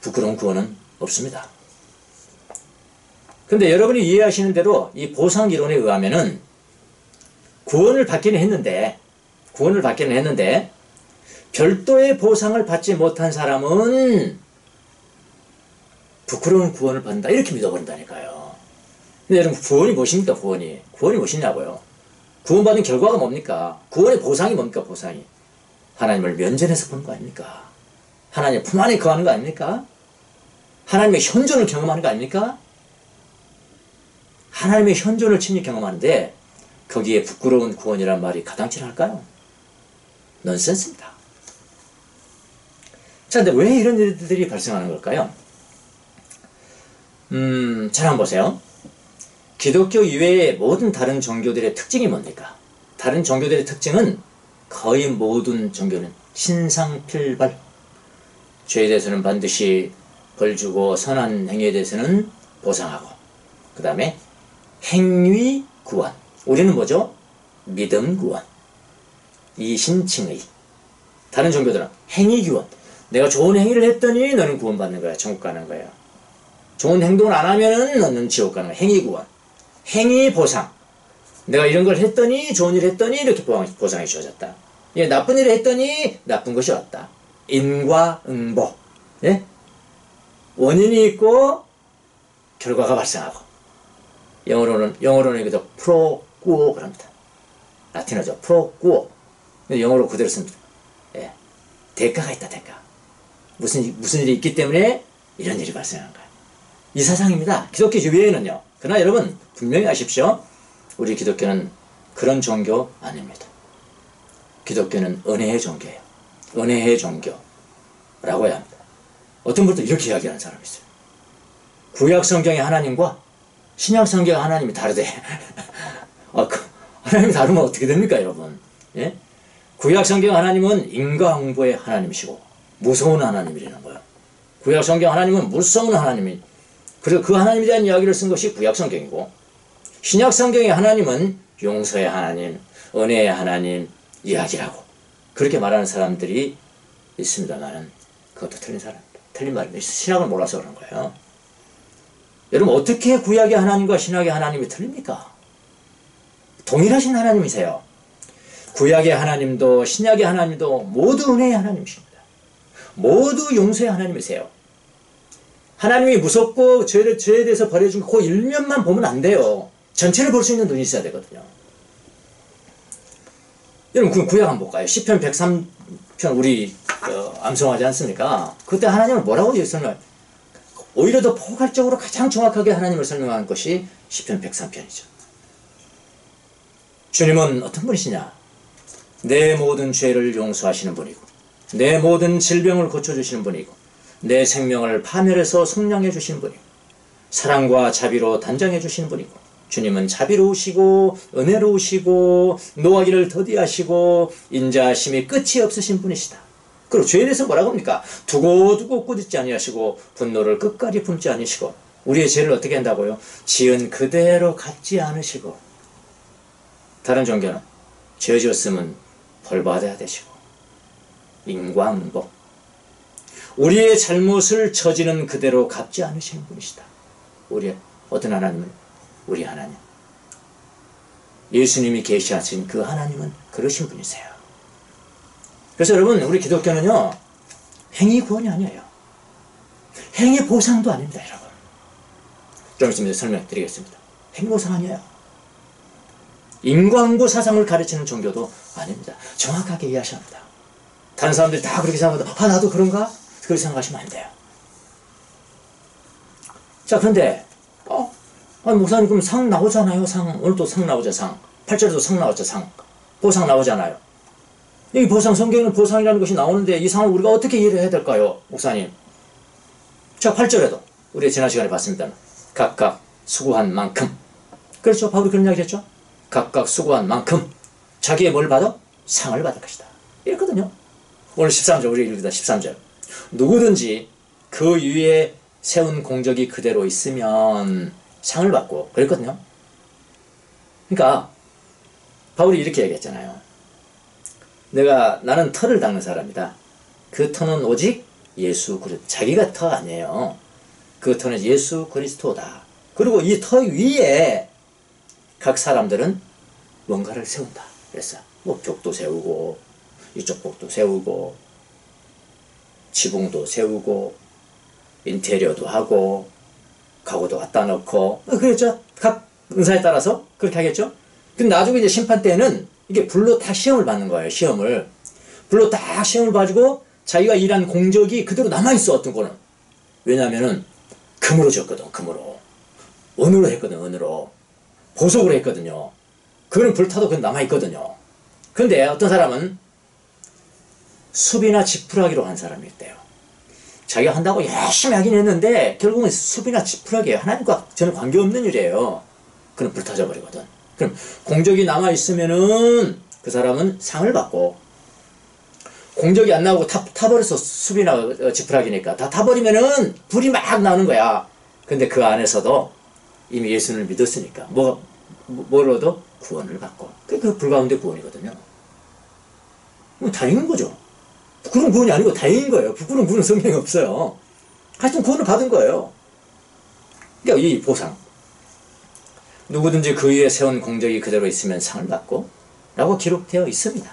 부끄러운 구원은 없습니다. 근데 여러분이 이해하시는 대로 이 보상 이론에 의하면은 구원을 받기는 했는데 별도의 보상을 받지 못한 사람은 부끄러운 구원을 받는다, 이렇게 믿어버린다니까요. 근데 여러분, 구원이 무엇입니까? 구원이 무엇이냐고요. 구원받은 결과가 뭡니까? 구원의 보상이 뭡니까? 보상이 하나님을 면전에서 보는 거 아닙니까? 하나님의 품 안에 거하는 거 아닙니까? 하나님의 현존을 경험하는 거 아닙니까? 하나님의 현존을 친히 경험하는데 거기에 부끄러운 구원이란 말이 가당치할까요? 넌센스입니다. 자, 근데 왜 이런 일들이 발생하는 걸까요? 잘 한번 보세요. 기독교 이외의 모든 다른 종교들의 특징이 뭡니까? 다른 종교들의 특징은 거의 모든 종교는 신상필발. 죄에 대해서는 반드시 벌 주고 선한 행위에 대해서는 보상하고, 그 다음에 행위 구원. 우리는 뭐죠? 믿음 구원. 이신칭의. 다른 종교들은 행위 구원. 내가 좋은 행위를 했더니 너는 구원받는 거야. 천국 가는 거예요. 좋은 행동을 안 하면은 너는 지옥 가는 거야. 행위 구원. 행위 보상. 내가 이런 걸 했더니, 좋은 일 했더니 이렇게 보상이 주어졌다. 예, 나쁜 일을 했더니 나쁜 것이 왔다. 인과응보. 예? 원인이 있고 결과가 발생하고. 영어로는 이것도 프로꾸오 그럽니다. 라틴어죠. 프로꾸오. 영어로 그대로 씁니다. 예. 대가가 있다, 대가. 무슨 일이 있기 때문에 이런 일이 발생한 거야. 이 사상입니다. 기독교 주위에는요. 그러나 여러분, 분명히 아십시오. 우리 기독교는 그런 종교 아닙니다. 기독교는 은혜의 종교예요. 은혜의 종교라고 해야 합니다. 어떤 분도 이렇게 이야기하는 사람이 있어요. 구약 성경의 하나님과 신약 성경의 하나님이 다르대. 하나님이 다르면 어떻게 됩니까, 여러분? 예? 구약 성경 하나님은 인과응보의 하나님이시고 무서운 하나님이라는 거예요. 구약 성경 하나님은 무서운 하나님이, 그래서 그 하나님에 대한 이야기를 쓴 것이 구약 성경이고, 신약 성경의 하나님은 용서의 하나님, 은혜의 하나님 이야기라고 그렇게 말하는 사람들이 있습니다만은 그것도 틀린 말입니다. 신약을 몰라서 그런 거예요. 여러분, 어떻게 구약의 하나님과 신약의 하나님이 틀립니까? 동일하신 하나님이세요. 구약의 하나님도 신약의 하나님도 모두 은혜의 하나님이십니다. 모두 용서의 하나님이세요. 하나님이 무섭고 죄에 대해서 버려준 그 일면만 보면 안 돼요. 전체를 볼 수 있는 눈이 있어야 되거든요. 여러분, 구약 한번 볼까요? 시편 103편 우리 암송하지 않습니까? 그때 하나님은 뭐라고 설명해요? 오히려 더 포괄적으로 가장 정확하게 하나님을 설명한 것이 시편 103편이죠. 주님은 어떤 분이시냐? 내 모든 죄를 용서하시는 분이고, 내 모든 질병을 고쳐주시는 분이고, 내 생명을 파멸해서 속량해 주시는 분이고, 사랑과 자비로 단장해 주시는 분이고, 주님은 자비로우시고 은혜로우시고 노하기를 더디하시고 인자하심이 끝이 없으신 분이시다. 그리고 죄에 대해서 뭐라고 합니까? 두고두고 꾸짖지 아니하시고 분노를 끝까지 품지 아니시고 우리의 죄를 어떻게 한다고요? 지은 그대로 갚지 않으시고, 다른 종교는 죄 지었으면 벌 받아야 되시고, 인과응보, 우리의 잘못을 저지른 그대로 갚지 않으시는 분이시다. 우리의 어떤 하나님은? 우리 하나님, 예수님이 계시하신 그 하나님은 그러신 분이세요. 그래서 여러분, 우리 기독교는요, 행위 구원이 아니에요. 행위 보상도 아닙니다, 여러분. 좀 있으면 설명드리겠습니다. 행위 보상 아니에요. 인과응보 사상을 가르치는 종교도 아닙니다. 정확하게 이해하셔야 합니다. 다른 사람들이 다 그렇게 생각하거든. 아, 나도 그런가? 그렇게 생각하시면 안 돼요. 자, 그런데 아니, 목사님, 그럼 상 나오잖아요. 상. 오늘도 상 나오죠. 상. 8절에도 상 나오죠. 상. 보상 나오잖아요. 이 보상, 성경에는 보상이라는 것이 나오는데 이 상을 우리가 어떻게 이해를 해야 될까요, 목사님? 자, 8절에도 우리 지난 시간에 봤습니다. 각각 수고한 만큼. 그렇죠. 바울이 그런 이야기를 했죠. 각각 수고한 만큼 자기의 뭘 받아? 상을 받을 것이다. 이랬거든요. 오늘 13절 우리 읽습니다. 13절. 누구든지 그 위에 세운 공적이 그대로 있으면 상을 받고, 그랬거든요. 그러니까 바울이 이렇게 얘기했잖아요. 나는 터를 닦는 사람이다. 그 터는 오직 예수 그리스도. 자기가 터 아니에요. 그 터는 예수 그리스도다. 그리고 이 터 위에 각 사람들은 뭔가를 세운다. 그랬어요. 뭐 벽도 세우고, 이쪽 벽도 세우고, 지붕도 세우고, 인테리어도 하고, 가구도 갖다 놓고, 그랬죠. 각 은사에 따라서 그렇게 하겠죠. 근데 나중에 이제 심판 때는 이게 불로 다 시험을 받는 거예요. 시험을. 불로 다 시험을 봐주고 자기가 일한 공적이 그대로 남아있어. 어떤 거는. 왜냐면은 금으로 졌거든. 금으로. 은으로 했거든. 은으로. 보석으로 했거든요. 그거는 불타도 그건 남아있거든요. 근데 어떤 사람은 숲이나 지푸라기로 한 사람이 있대요. 자기가 한다고 열심히 하긴 했는데 결국은 숲이나 지푸라기예요. 하나님과 저는 관계없는 일이에요. 그럼 불타져 버리거든. 그럼 공적이 남아있으면은 그 사람은 상을 받고, 공적이 안 나오고 타버려서 숲이나 지푸라기니까 다 타버리면은 불이 막 나오는 거야. 근데 그 안에서도 이미 예수를 믿었으니까 뭘 얻어? 구원을 받고. 그 불 가운데 구원이거든요. 다행인 거죠. 부끄러운 구원이 아니고 다행인 거예요. 부끄러운 구원은 성경에 없어요. 하여튼 구원을 받은 거예요. 그러니까 이 보상. 누구든지 그 위에 세운 공적이 그대로 있으면 상을 받고 라고 기록되어 있습니다.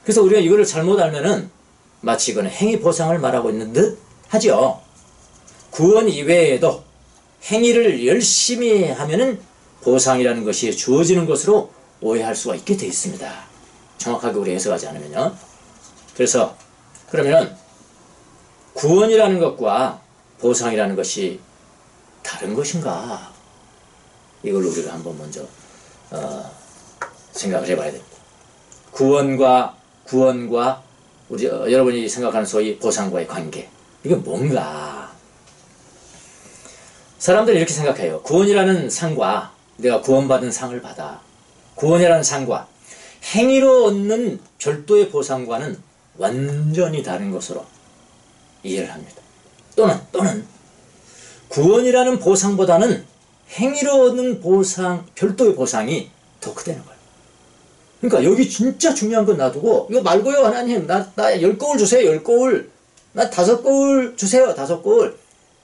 그래서 우리가 이거를 잘못 알면은 마치 이거는 행위 보상을 말하고 있는 듯 하죠. 구원 이외에도 행위를 열심히 하면은 보상이라는 것이 주어지는 것으로 오해할 수가 있게 되어 있습니다. 정확하게 우리 해석하지 않으면요. 그래서 그러면 구원이라는 것과 보상이라는 것이 다른 것인가? 이걸 우리가 한번 먼저 생각을 해봐야 됩니다. 구원과 우리 여러분이 생각하는 소위 보상과의 관계, 이게 뭔가? 사람들이 이렇게 생각해요. 구원이라는 상과 내가 구원받은 상을 받아. 구원이라는 상과 행위로 얻는 별도의 보상과는 완전히 다른 것으로 이해를 합니다. 또는 구원이라는 보상보다는 행위로 얻는 보상, 별도의 보상이 더 크다는 거예요. 그러니까 여기 진짜 중요한 건 놔두고, 이거 말고요, 하나님, 나 10거울 주세요, 10거울. 나 5거울 주세요, 5거울.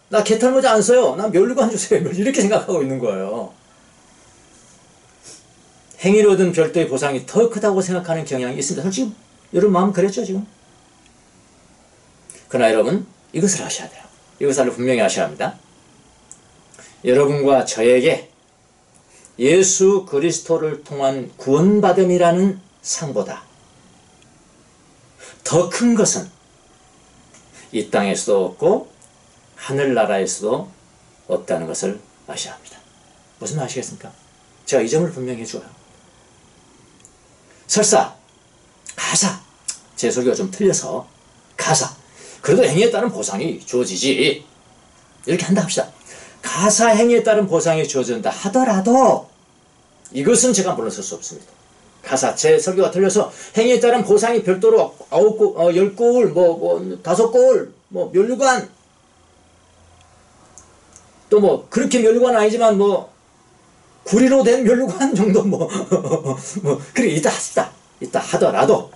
나 개털모자 안 써요, 나 멸류관 주세요. 이렇게 생각하고 있는 거예요. 행위로 얻은 별도의 보상이 더 크다고 생각하는 경향이 있습니다. 솔직히 여러분 마음 그랬죠, 지금? 그러나 여러분, 이것을 하셔야 돼요. 이것을 분명히 하셔야 합니다. 여러분과 저에게 예수 그리스도를 통한 구원받음이라는 상보다 더 큰 것은 이 땅에서도 없고 하늘나라에서도 없다는 것을 아셔야 합니다. 무슨 말 아시겠습니까? 제가 이 점을 분명히 해줘요. 설사 가사, 제 소리가 좀 틀려서 가사, 그래도 행위에 따른 보상이 주어지지, 이렇게 한다 합시다. 가사 행위에 따른 보상이 주어진다 하더라도 이것은 제가 물러설 수 없습니다. 가사, 제 설교가 틀려서 행위에 따른 보상이 별도로 10거울, 5거울, 멸류관, 또 뭐 그렇게 멸류관 아니지만 뭐 구리로 된 멸류관 정도 뭐 그렇게 있다 하더라도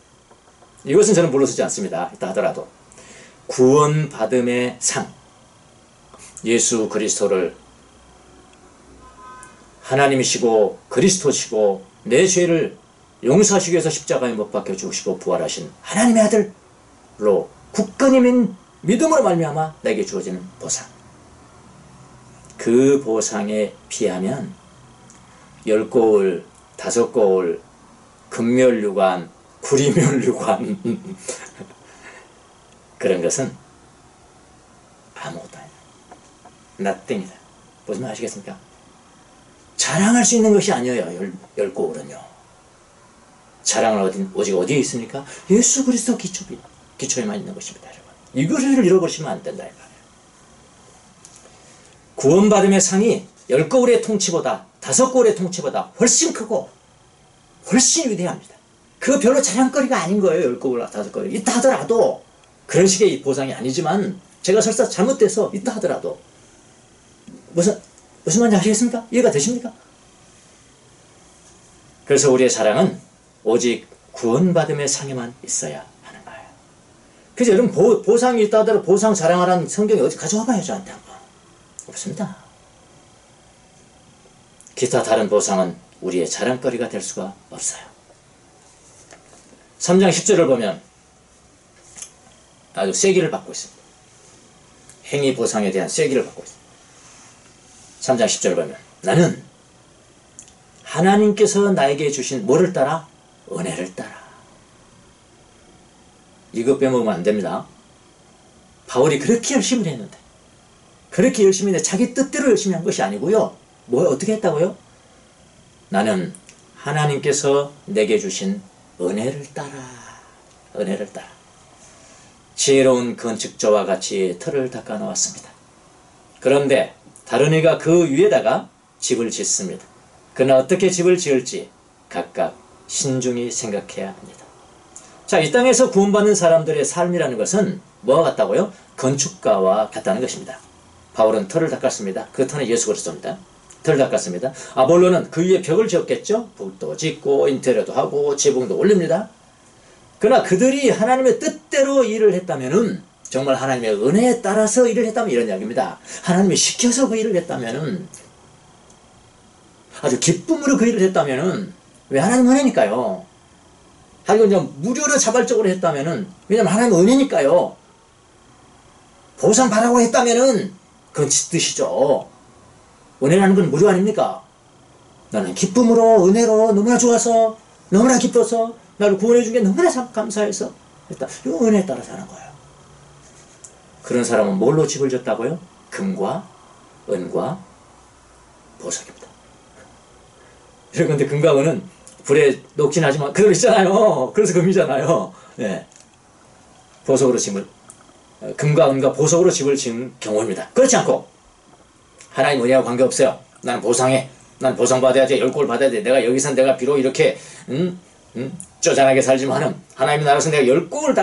이것은 저는 물러서지 않습니다. 있다 하더라도 구원받음의 상, 예수 그리스도를 하나님이시고 그리스도시고 내 죄를 용서하시기 위해서 십자가에 못 박혀 죽으시고 부활하신 하나님의 아들로 굳건히 믿음으로 말미암아 내게 주어지는 보상, 그 보상에 비하면 10거울, 5거울, 금멸류관, 구리멸류관 그런 것은 아무것도 아니다. nothing이다. 무슨 말 아시겠습니까? 자랑할 수 있는 것이 아니에요. 10거울은요. 자랑은 오직 어디에 있습니까? 예수 그리스도 기초에만 있는 것입니다. 여러분. 이것을 잃어버리시면 안 된다. 구원받음의 상이 10거울의 통치보다 5거울의 통치보다 훨씬 크고 훨씬 위대합니다. 그거 별로 자랑거리가 아닌 거예요. 10거울, 5거울. 있다 하더라도 그런 식의 보상이 아니지만 제가 설사 잘못돼서 있다 하더라도 무슨 말인지 아시겠습니까? 이해가 되십니까? 그래서 우리의 자랑은 오직 구원받음의 상에만 있어야 하는 거예요. 그래서 여러분 보상이 있다 하더라도 보상 자랑하라는 성경이 어디 가져와 봐요. 저한테 한번. 없습니다. 기타 다른 보상은 우리의 자랑거리가 될 수가 없어요. 3장 10절을 보면 아주 세기를 받고 있습니다. 행위 보상에 대한 세기를 받고 있습니다. 3장 10절을 보면 나는 하나님께서 나에게 주신 뭐를 따라? 은혜를 따라. 이거 빼먹으면 안 됩니다. 바울이 그렇게 열심히 했는데 그렇게 열심히 했는데 자기 뜻대로 열심히 한 것이 아니고요. 어떻게 했다고요? 나는 하나님께서 내게 주신 은혜를 따라. 은혜를 따라. 지혜로운 건축자와 같이 틀을 닦아 놓았습니다. 그런데 다른 이가 그 위에다가 집을 짓습니다. 그러나 어떻게 집을 지을지 각각 신중히 생각해야 합니다. 자, 이 땅에서 구원받는 사람들의 삶이라는 것은 뭐와 같다고요? 건축가와 같다는 것입니다. 바울은 터를 닦았습니다. 그 터는 예수 그리스도입니다. 터를 닦았습니다. 아볼로는 그 위에 벽을 지었겠죠. 벽도 짓고 인테리어도 하고 지붕도 올립니다. 그러나 그들이 하나님의 뜻대로 일을 했다면은, 정말 하나님의 은혜에 따라서 일을 했다면 이런 이야기입니다. 하나님이 시켜서 그 일을 했다면은, 아주 기쁨으로 그 일을 했다면은, 왜 하나님 은혜니까요. 하여간 좀 무료로 자발적으로 했다면은, 왜냐면 하나님 은혜니까요. 보상 받라고 했다면은 그건 뜻이죠. 은혜라는 건 무료 아닙니까? 나는 기쁨으로, 은혜로, 너무나 좋아서, 너무나 기뻐서, 나를 구원해 준 게 너무나 감사해서 했다. 이 은혜에 따라서 하는 거예요. 그런 사람은 뭘로 집을 졌다고요? 금과 은과 보석입니다. 그런데 금과 은은 불에 녹진 하지만 그대로 있잖아요. 그래서 금이잖아요. 네. 보석으로 집을, 금과 은과 보석으로 집을 지은 경우입니다. 그렇지 않고 하나님 은혜와 관계없어요. 난 보상해. 난 보상받아야 돼. 10골 받아야 돼. 내가 여기서 내가 비록 이렇게 쪼잔하게 살지만은 하나님의 나라에서 내가 10골을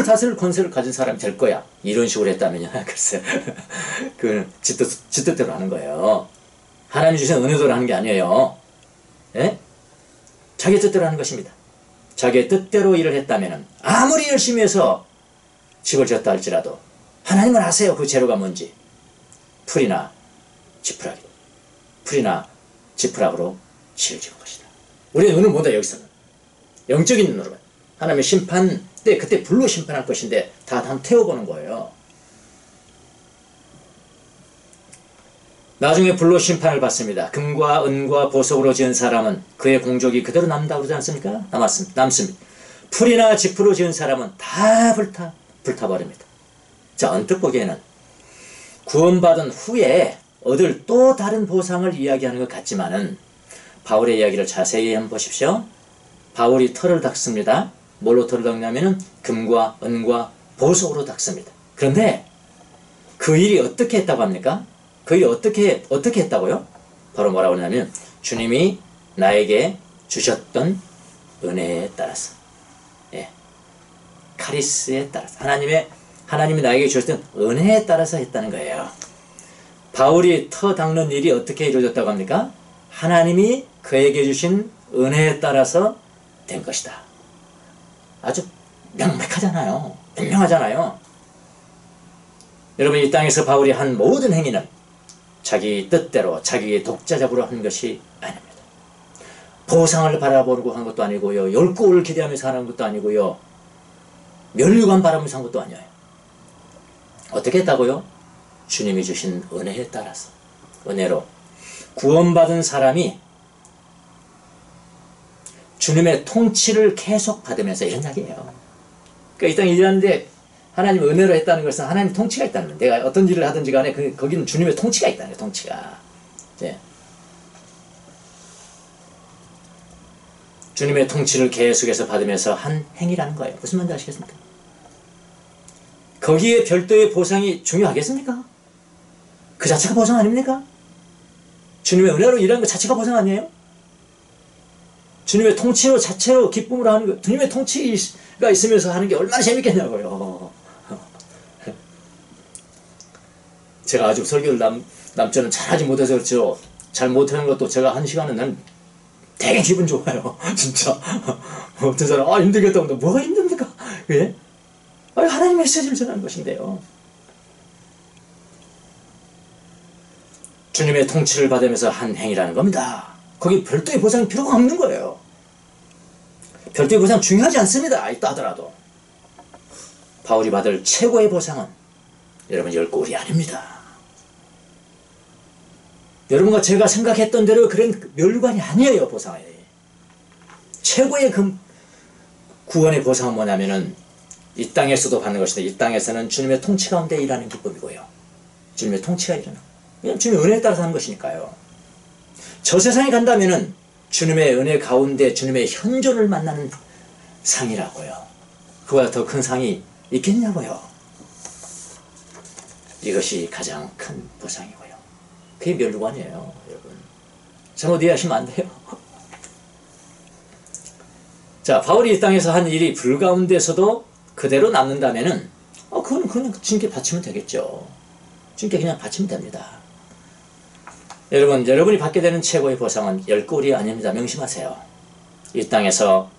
다스릴 권세를 가진 사람이 될 거야. 이런 식으로 했다면요. 글쎄. 그건 지 뜻대로 하는 거예요. 하나님이 주신 은혜대로 하는 게 아니에요. 예? 자기 뜻대로 하는 것입니다. 자기의 뜻대로 일을 했다면은 아무리 열심히 해서 집을 지었다 할지라도 하나님은 아세요. 그 재료가 뭔지. 풀이나 지푸락으로 지을 지은 것이다. 우리의 눈은 뭐다 여기서는. 영적인 눈으로. 하나님의 심판 때 그때 불로 심판할 것인데 다 한번 태워보는 거예요. 나중에 불로 심판을 받습니다. 금과 은과 보석으로 지은 사람은 그의 공적이 그대로 남는다고 그러지 않습니까? 남습니다. 풀이나 지푸로 지은 사람은 다 불타버립니다. 자, 언뜻 보기에는 구원받은 후에 얻을 또 다른 보상을 이야기하는 것 같지만은 바울의 이야기를 자세히 한번 보십시오. 바울이 터를 닦습니다. 뭘로 터를 닦냐면은 금과 은과 보석으로 닦습니다. 그런데 그 일이 어떻게 했다고 합니까? 그 일이 어떻게 했다고요? 바로 뭐라고 하냐면 주님이 나에게 주셨던 은혜에 따라서, 예, 카리스에 따라서, 하나님이 나에게 주셨던 은혜에 따라서 했다는 거예요. 바울이 터 닦는 일이 어떻게 이루어졌다고 합니까? 하나님이 그에게 주신 은혜에 따라서 된 것이다. 아주 명백하잖아요. 분명하잖아요. 여러분, 이 땅에서 바울이 한 모든 행위는 자기 뜻대로 자기의 독자적으로 한 것이 아닙니다. 보상을 바라보고 한 것도 아니고요. 열고를 기대하면서 하는 것도 아니고요. 면류관 바라면서 한 것도 아니에요. 어떻게 했다고요? 주님이 주신 은혜에 따라서, 은혜로 구원받은 사람이 주님의 통치를 계속 받으면서, 이런 이야기예요. 그러니까 이 땅에 일하는데 하나님 은혜로 했다는 것은 하나님 통치가 있다는 거예요. 내가 어떤 일을 하든지 간에 거기는 주님의 통치가 있다는 거예요. 통치가. 네. 주님의 통치를 계속해서 받으면서 한 행위라는 거예요. 무슨 말인지 아시겠습니까? 거기에 별도의 보상이 중요하겠습니까? 그 자체가 보상 아닙니까? 주님의 은혜로 일하는 것 자체가 보상 아니에요? 주님의 통치로 자체로 기쁨으로 하는 것, 주님의 통치가 있으면서 하는 게 얼마나 재밌겠냐고요. 제가 아주 설교를 남자는 잘하지 못해서 그렇죠. 잘 못하는 것도 제가 한 시간은 난 되게 기분 좋아요. 진짜. 어떤 사람, 힘들겠다고 하는데, 뭐가 힘듭니까? 왜? 하나님 메시지를 전하는 것인데요. 주님의 통치를 받으면서 한 행위라는 겁니다. 거기 별도의 보상이 필요가 없는 거예요. 별도의 보상 중요하지 않습니다. 있다 하더라도. 바울이 받을 최고의 보상은 여러분 열골이 아닙니다. 여러분과 제가 생각했던 대로 그런 멸관이 아니에요. 보상이. 최고의 구원의 보상은 뭐냐면은 이 땅에서도 받는 것인데, 이 땅에서는 주님의 통치 가운데 일하는 기쁨이고요. 주님의 통치가 일어나. 그냥 주님의 은혜에 따라서 하는 것이니까요. 저 세상에 간다면은 주님의 은혜 가운데 주님의 현존을 만나는 상이라고요. 그보다 더 큰 상이 있겠냐고요. 이것이 가장 큰 보상이고요. 그게 멸관이에요, 여러분. 잘못 이해하시면 안 돼요. 자, 바울이 이 땅에서 한 일이 불 가운데서도 그대로 남는다면은, 그건 그냥 주님께 바치면 되겠죠. 주님께 그냥 바치면 됩니다. 여러분이 받게 되는 최고의 보상은 열골이 아닙니다. 명심하세요. 이 땅에서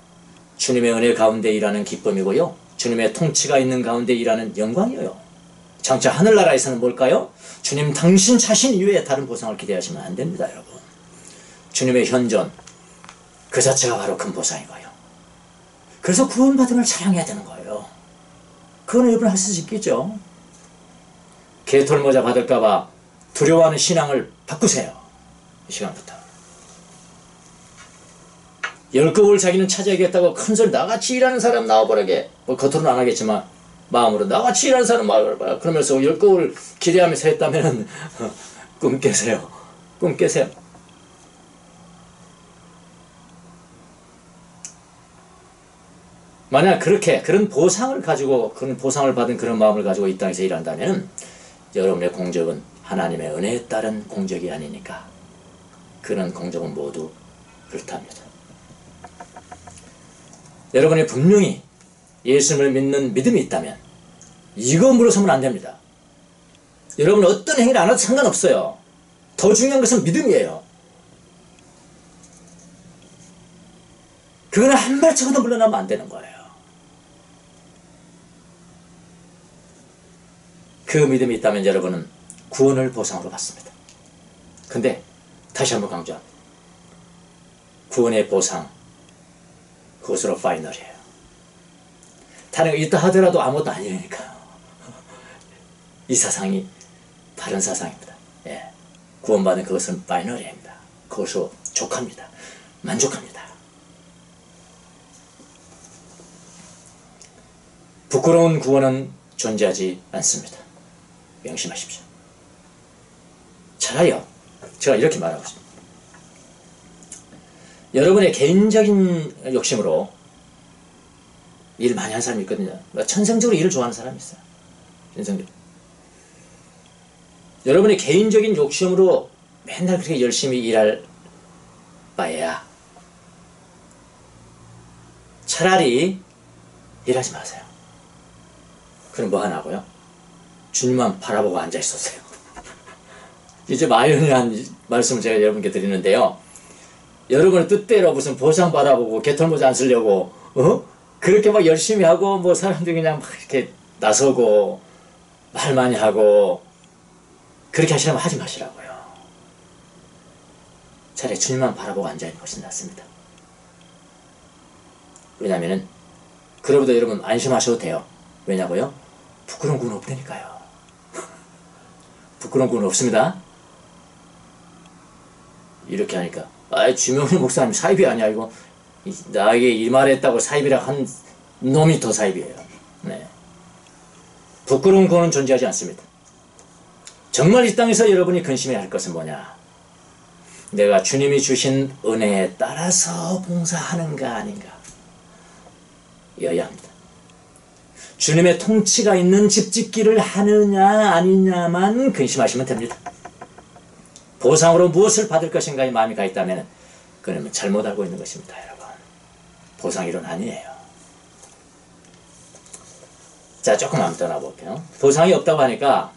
주님의 은혜 가운데 일하는 기쁨이고요. 주님의 통치가 있는 가운데 일하는 영광이에요. 장차 하늘나라에서는 뭘까요? 주님 당신 자신 이외에 다른 보상을 기대하시면 안 됩니다, 여러분. 주님의 현존, 그 자체가 바로 큰 보상이고요. 그래서 구원받음을 자랑해야 되는 거예요. 그건 여러분 할 수 있겠죠. 개털모자 받을까봐 두려워하는 신앙을 바꾸세요. 이 시간부터. 열급을 자기는 차지하겠다고 큰소리 나같이 일하는 사람 나와보라게, 겉으로는 안 하겠지만 마음으로 나같이 일하는 사람 나와보라 그러면서 열급을 기대하면서 했다면 꿈 깨세요. 꿈 깨세요. 만약 그런 보상을 가지고, 그런 보상을 받은 그런 마음을 가지고 이 땅에서 일한다면 여러분의 공적은 하나님의 은혜에 따른 공적이 아니니까 그런 공적은 모두 그렇답니다. 여러분이 분명히 예수님을 믿는 믿음이 있다면 이거 물어서면 안 됩니다. 여러분 어떤 행위를 안 해도 상관없어요. 더 중요한 것은 믿음이에요. 그거는 한 발짝도 물러나면 안 되는 거예요. 그 믿음이 있다면 여러분은 구원을 보상으로 받습니다. 근데 다시 한번 강조합니다. 구원의 보상, 그것으로 파이널이에요. 다른 거 있다 하더라도 아무것도 아니니까요. 이 사상이 바른 사상입니다. 예. 구원받은 그것은 파이널입니다. 그것으로 족합니다. 만족합니다. 부끄러운 구원은 존재하지 않습니다. 명심하십시오. 차라리요, 제가 이렇게 말하고 있습니다. 여러분의 개인적인 욕심으로 일 많이 하는 사람이 있거든요. 천성적으로 일을 좋아하는 사람이 있어요. 천성적으로. 여러분의 개인적인 욕심으로 맨날 그렇게 열심히 일할 바에야 차라리 일하지 마세요. 그럼 뭐 하나고요? 주님만 바라보고 앉아 있었어요. 이제 아이러니한 말씀을 제가 여러분께 드리는데요. 여러분의 뜻대로 무슨 보상 받아보고 개털모자 안 쓰려고 그렇게 막 열심히 하고 뭐 사람들이 그냥 막 이렇게 나서고 말 많이 하고 그렇게 하시려면 하지 마시라고요. 차라리 주님만 바라보고 앉아있는 것이 낫습니다. 왜냐면은 그러고도 여러분 안심하셔도 돼요. 왜냐고요? 부끄러운 건 없다니까요. 부끄러운 건 없습니다. 이렇게 하니까 주명희 목사님 사입이 아니야 이거. 나에게 이 말했다고 사입이라 한 놈이 더 사입이에요. 네. 부끄러운 거는 존재하지 않습니다. 정말 이 땅에서 여러분이 근심해야 할 것은 뭐냐? 내가 주님이 주신 은혜에 따라서 봉사하는가 아닌가 여야 합니다. 주님의 통치가 있는 집짓기를 하느냐 아니냐만 근심하시면 됩니다. 보상으로 무엇을 받을 것인가에 마음이 가 있다면 그러면 잘못 알고 있는 것입니다. 여러분, 보상이론 아니에요. 자, 조금 한번 떠나볼게요. 보상이 없다고 하니까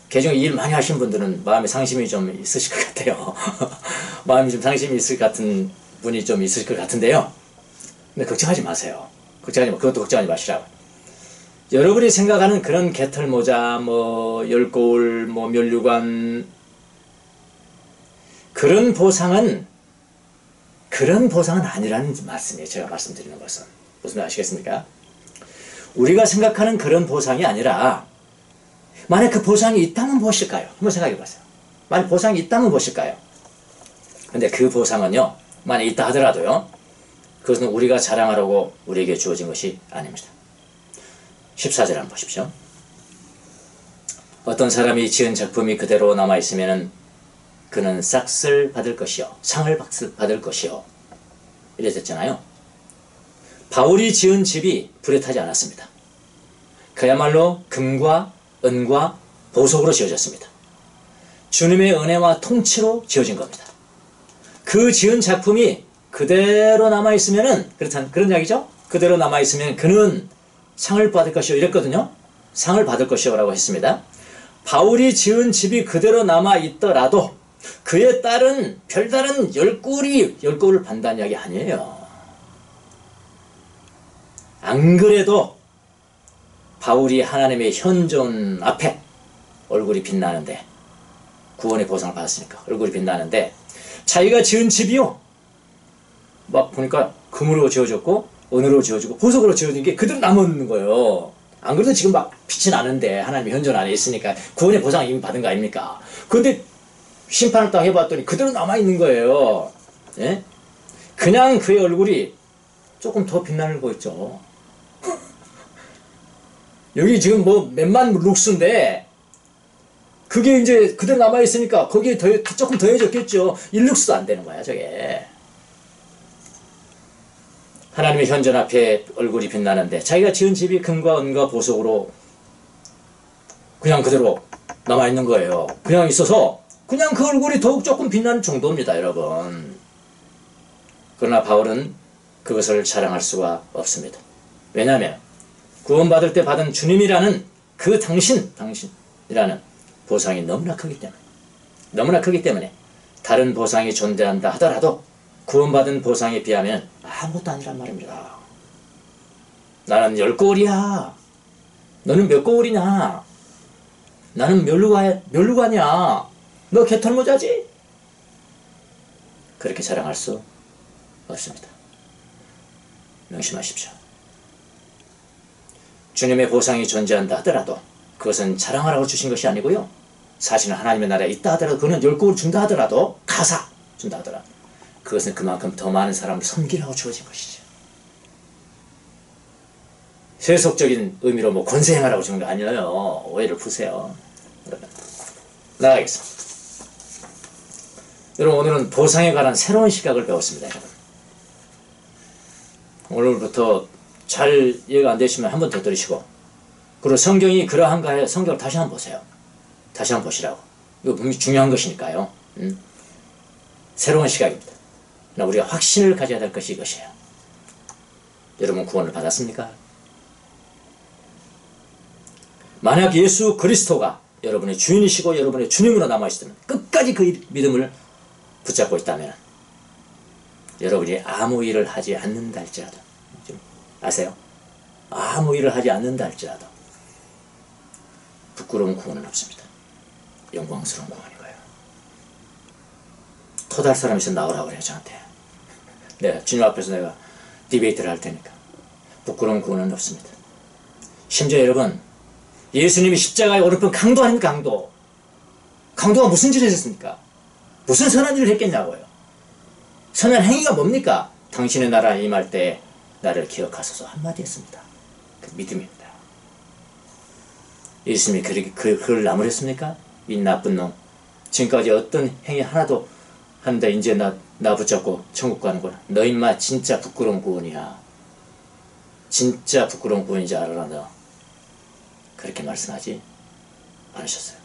개중에 일 많이 하신 분들은 마음에 상심이 좀 있으실 것 같아요. 마음이 좀 상심이 있을 것 같은 분이 좀 있을 것 같은데요. 근데 걱정하지 마세요. 그것도 걱정하지 마시라고. 여러분이 생각하는 그런 개털모자, 뭐 열거울, 뭐 면류관 그런 보상은 아니라는 말씀이에요. 제가 말씀드리는 것은 무슨 말 아시겠습니까? 우리가 생각하는 그런 보상이 아니라 만약 그 보상이 있다면 무엇일까요? 한번 생각해 보세요. 만약 보상이 있다면 무엇일까요? 근데 그 보상은요, 만약 있다 하더라도요, 그것은 우리가 자랑하려고 우리에게 주어진 것이 아닙니다. 14절 한번 보십시오. 어떤 사람이 지은 작품이 그대로 남아있으면 그는 싹을 받을 것이요 상을 받을 것이요 이래 됐잖아요. 바울이 지은 집이 불에 타지 않았습니다. 그야말로 금과 은과 보석으로 지어졌습니다. 주님의 은혜와 통치로 지어진 겁니다. 그 지은 작품이 그대로 남아있으면은 그런 이야기죠. 그대로 남아있으면 그는 상을 받을 것이요 이랬거든요. 상을 받을 것이요 라고 했습니다. 바울이 지은 집이 그대로 남아있더라도 그에 따른 별다른 열구를 받는다는 이야기 아니에요. 안 그래도 바울이 하나님의 현존 앞에 얼굴이 빛나는데, 구원의 보상을 받았으니까 얼굴이 빛나는데, 자기가 지은 집이요 막 보니까 금으로 지어졌고 은으로 지어지고 보석으로 지어진 게 그대로 남아있는 거예요. 안 그래도 지금 막 빛이 나는데 하나님의 현존 안에 있으니까 구원의 보상을 이미 받은 거 아닙니까? 그런데 심판을 딱 해봤더니 그대로 남아있는 거예요. 예? 그냥 그의 얼굴이 조금 더 빛나는 거 있죠. 여기 지금 뭐 몇만 룩스인데 그게 이제 그대로 남아있으니까 거기에 조금 더해졌겠죠. 1룩스도 안 되는 거야 저게. 하나님의 현존 앞에 얼굴이 빛나는데 자기가 지은 집이 금과 은과 보석으로 그냥 그대로 남아있는 거예요. 그냥 있어서 그냥 그 얼굴이 더욱 조금 빛나는 정도입니다, 여러분. 그러나 바울은 그것을 자랑할 수가 없습니다. 왜냐하면 구원받을 때 받은 주님이라는 그 당신이라는 보상이 너무나 크기 때문에 다른 보상이 존재한다 하더라도 구원받은 보상에 비하면 아무것도 아니란 말입니다. 나는 10거울이야. 너는 몇 거울이냐? 나는 면류관이야. 너 개털모자지? 그렇게 자랑할 수 없습니다. 명심하십시오. 주님의 보상이 존재한다 하더라도 그것은 자랑하라고 주신 것이 아니고요. 사실은 하나님의 나라에 있다 하더라도 그는 10거울 준다 하더라도 가사 준다 하더라도 그것은 그만큼 더 많은 사람을 섬기라고 주어진 것이죠. 세속적인 의미로 뭐 권세 행하라고 주는 거 아니에요. 오해를 푸세요. 나가겠습니다. 여러분, 오늘은 보상에 관한 새로운 시각을 배웠습니다. 여러분. 오늘부터 잘 이해가 안 되시면 한 번 더 들으시고, 그리고 성경이 그러한가 해 성경을 다시 한번 보세요. 다시 한번 보시라고. 이거 분명히 중요한 것이니까요. 새로운 시각입니다. 우리가 확신을 가져야 될 것이 이것이에요. 여러분 구원을 받았습니까? 만약 예수 그리스도가 여러분의 주인이시고 여러분의 주님으로 남아있으면, 끝까지 그 믿음을 붙잡고 있다면 여러분이 아무 일을 하지 않는다 할지라도, 아세요? 아무 일을 하지 않는다 할지라도 부끄러운 구원은 없습니다. 영광스러운 구원인 거예요. 토달 사람 있으면 나오라고 그래요, 저한테. 내가 주님 앞에서 내가 디베이트를 할 테니까. 부끄러운 구원은 없습니다. 심지어 여러분, 예수님이 십자가에 오른편 강도 아닙니까? 강도. 강도가 무슨 짓을 했습니까? 무슨 선한 일을 했겠냐고요. 선한 행위가 뭡니까? 당신의 나라 임할 때 나를 기억하소서 한마디 했습니다. 그 믿음입니다. 예수님이 그걸 나무랬습니까? 이 나쁜 놈. 지금까지 어떤 행위 하나도 하는데 이제 나 붙잡고 천국 가는구나. 너 임마 진짜 부끄러운 구원이야. 진짜 부끄러운 구원인지 알아라 너. 그렇게 말씀하지 않으셨어요.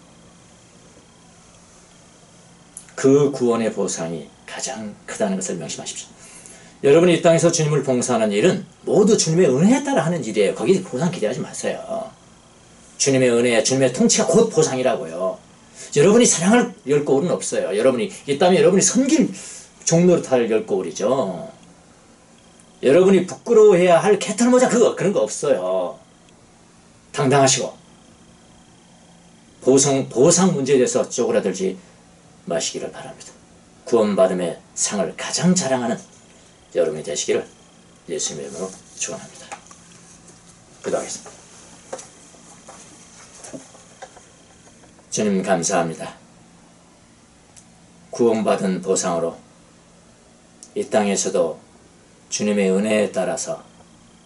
그 구원의 보상이 가장 크다는 것을 명심하십시오. 여러분이 이 땅에서 주님을 봉사하는 일은 모두 주님의 은혜에 따라 하는 일이에요. 거기 보상 기대하지 마세요. 주님의 은혜, 주님의 통치가 곧 보상이라고요. 여러분이 사랑할 열거울은 없어요. 여러분이 있다면 여러분이 섬길 종로로 탈 열거울이죠. 여러분이 부끄러워해야 할 개털모자 그런 거 없어요. 당당하시고 보상 문제에 대해서 쪼그라들지 마시기를 바랍니다. 구원받음의 상을 가장 자랑하는 여러분이 되시기를 예수님의 이름으로 축원합니다. 기도하겠습니다. 주님 감사합니다. 구원받은 보상으로 이 땅에서도 주님의 은혜에 따라서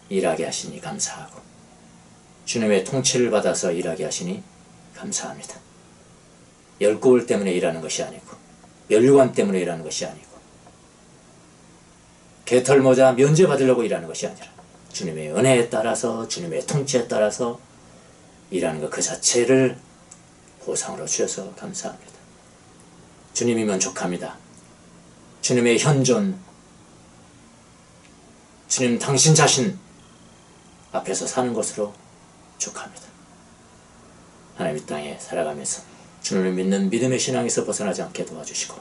일하게 하시니 감사하고 주님의 통치를 받아서 일하게 하시니 감사합니다. 열고울 때문에 일하는 것이 아니고 면류관 때문에 일하는 것이 아니고 개털모자 면제 받으려고 일하는 것이 아니라 주님의 은혜에 따라서 주님의 통치에 따라서 일하는 것 그 자체를 보상으로 주셔서 감사합니다. 주님이 만족합니다. 주님의 현존, 주님 당신 자신 앞에서 사는 것으로 족합니다. 하나님 이 땅에 살아가면서 주님을 믿는 믿음의 신앙에서 벗어나지 않게 도와주시고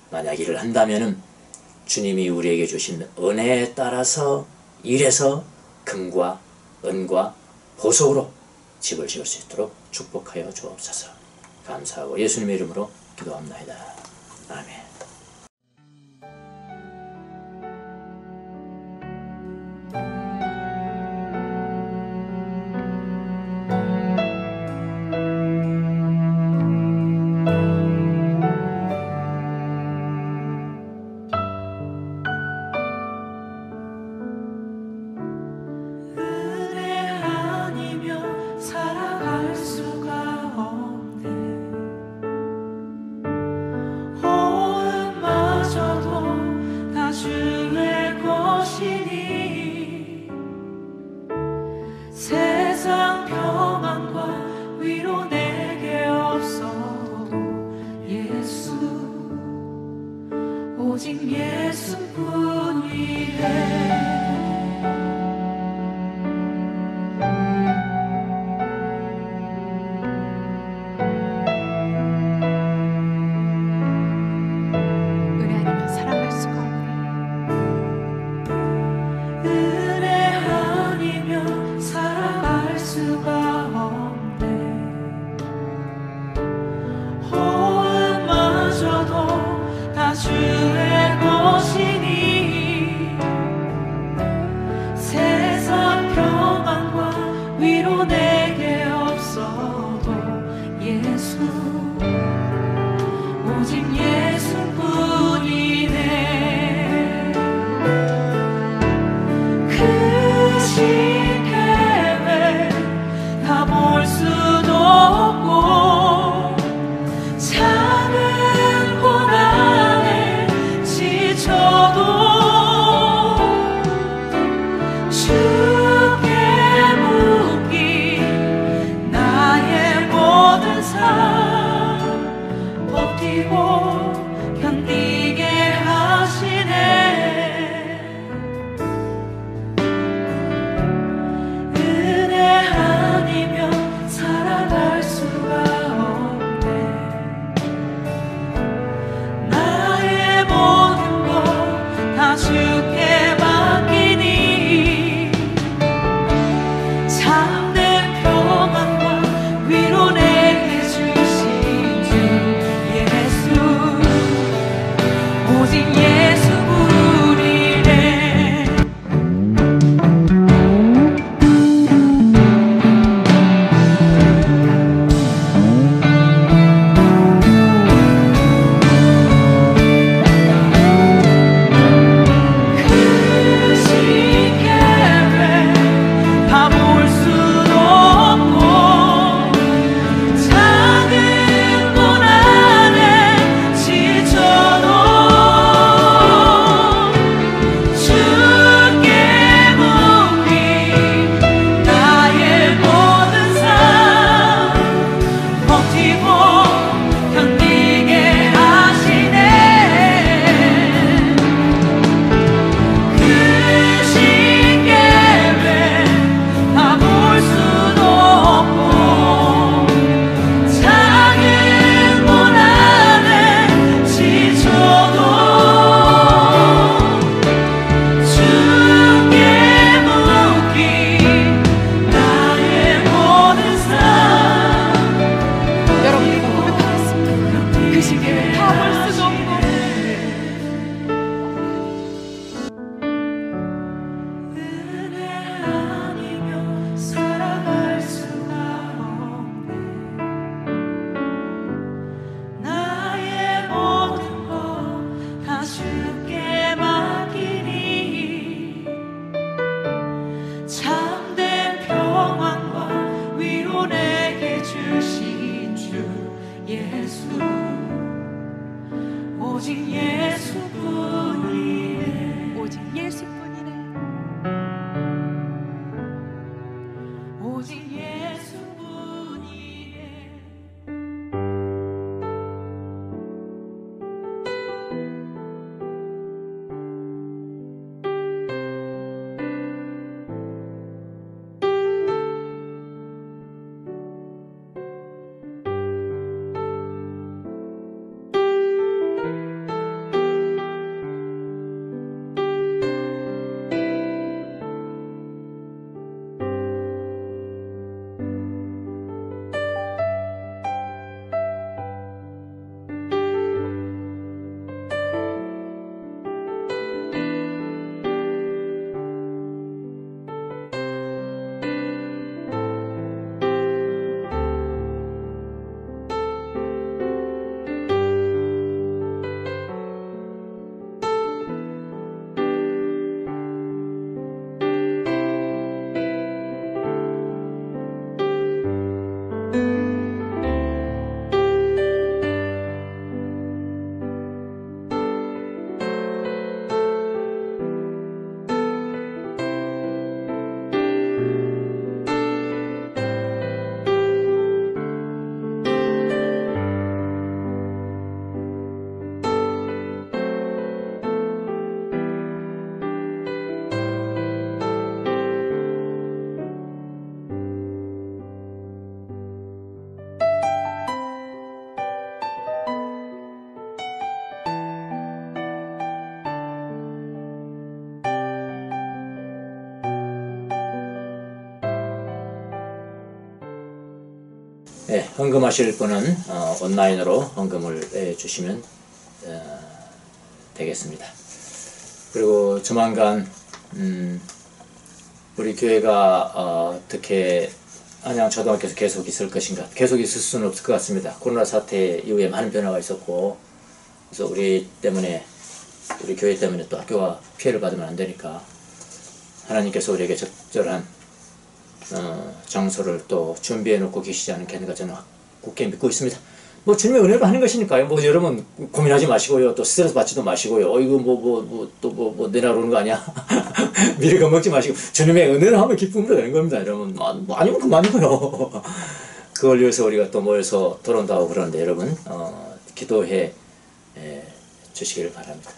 만약 일을 한다면은 주님이 우리에게 주신 은혜에 따라서 일해서 금과 은과 보석으로 집을 지을 수 있도록 축복하여 주옵소서. 감사하고 예수님의 이름으로 기도합니다. 아멘. 오 오직 예수뿐이네 오직 예수뿐이네. 오직 예수뿐이네 네, 헌금하실 분은 온라인으로 헌금을 해주시면 되겠습니다. 그리고 조만간 우리 교회가 어떻게 안양초등학교에서 계속 있을 것인가, 계속 있을 수는 없을 것 같습니다. 코로나 사태 이후에 많은 변화가 있었고, 그래서 우리 교회 때문에 또 학교가 피해를 받으면 안 되니까 하나님께서 우리에게 적절한 장소를 또 준비해 놓고 계시지 않겠는가 저는 굳게 믿고 있습니다. 뭐 주님의 은혜로 하는 것이니까요. 뭐 여러분 고민하지 마시고요. 또 스트레스 받지도 마시고요. 이거 또 내나 오는 거 아니야? 미리 겁먹지 마시고 주님의 은혜로 하면 기쁨으로 되는 겁니다, 여러분. 아니면 그만이고요. 그걸 위해서 우리가 또 모여서 토론도 하고 그러는데 여러분 기도해 주시기를 바랍니다.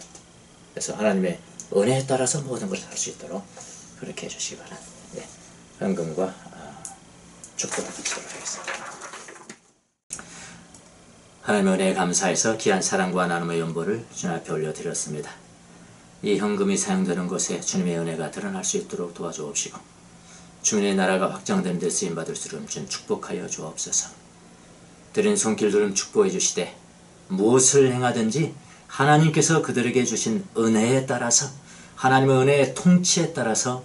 그래서 하나님의 은혜에 따라서 모든 것을 할 수 있도록 그렇게 해주시기 바랍니다. 네. 헌금과 축복을 드리도록 하겠습니다. 하나님의 은혜에 감사해서 귀한 사랑과 나눔의 연보를 주님 앞에 올려드렸습니다. 이 헌금이 사용되는 곳에 주님의 은혜가 드러날 수 있도록 도와주옵시고 주님의 나라가 확장되는 데 쓰임받을 수 있도록 주님 축복하여 주옵소서. 드린 손길들은 축복해 주시되 무엇을 행하든지 하나님께서 그들에게 주신 은혜에 따라서 하나님의 은혜의 통치에 따라서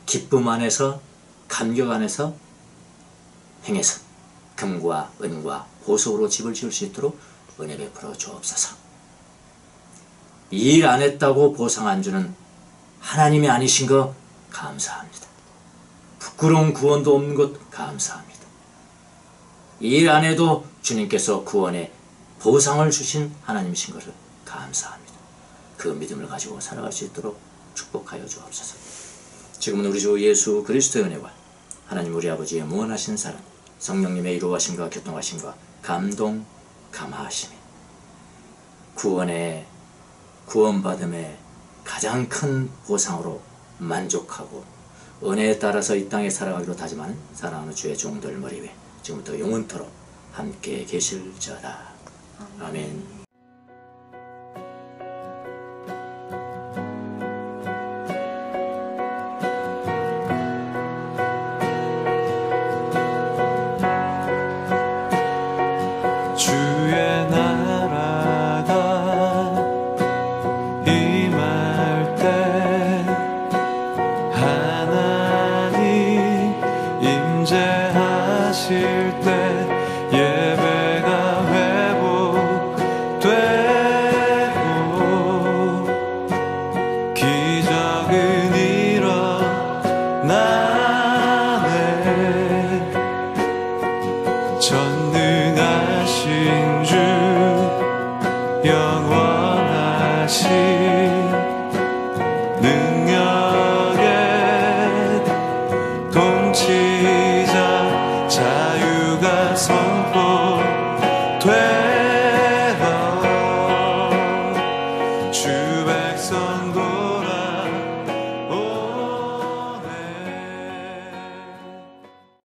기쁨 안에서 감격 안에서 행해서 금과 은과 보석으로 집을 지을 수 있도록 은혜 베풀어 주옵소서. 일 안 했다고 보상 안 주는 하나님이 아니신 것 감사합니다. 부끄러운 구원도 없는 것 감사합니다. 일 안 해도 주님께서 구원의 보상을 주신 하나님이신 것을 감사합니다. 그 믿음을 가지고 살아갈 수 있도록 축복하여 주옵소서. 지금은 우리 주 예수 그리스도의 은혜와 하나님 우리 아버지의 무한하신 사랑, 성령님의 이루어하심과 교통하심과 감동, 감화하심이 구원받음의 가장 큰 보상으로 만족하고 은혜에 따라서 이 땅에 살아가기로 다짐하는 사랑하는 주의 종들 머리 위에 지금부터 영원토록 함께 계실지어다. 아멘.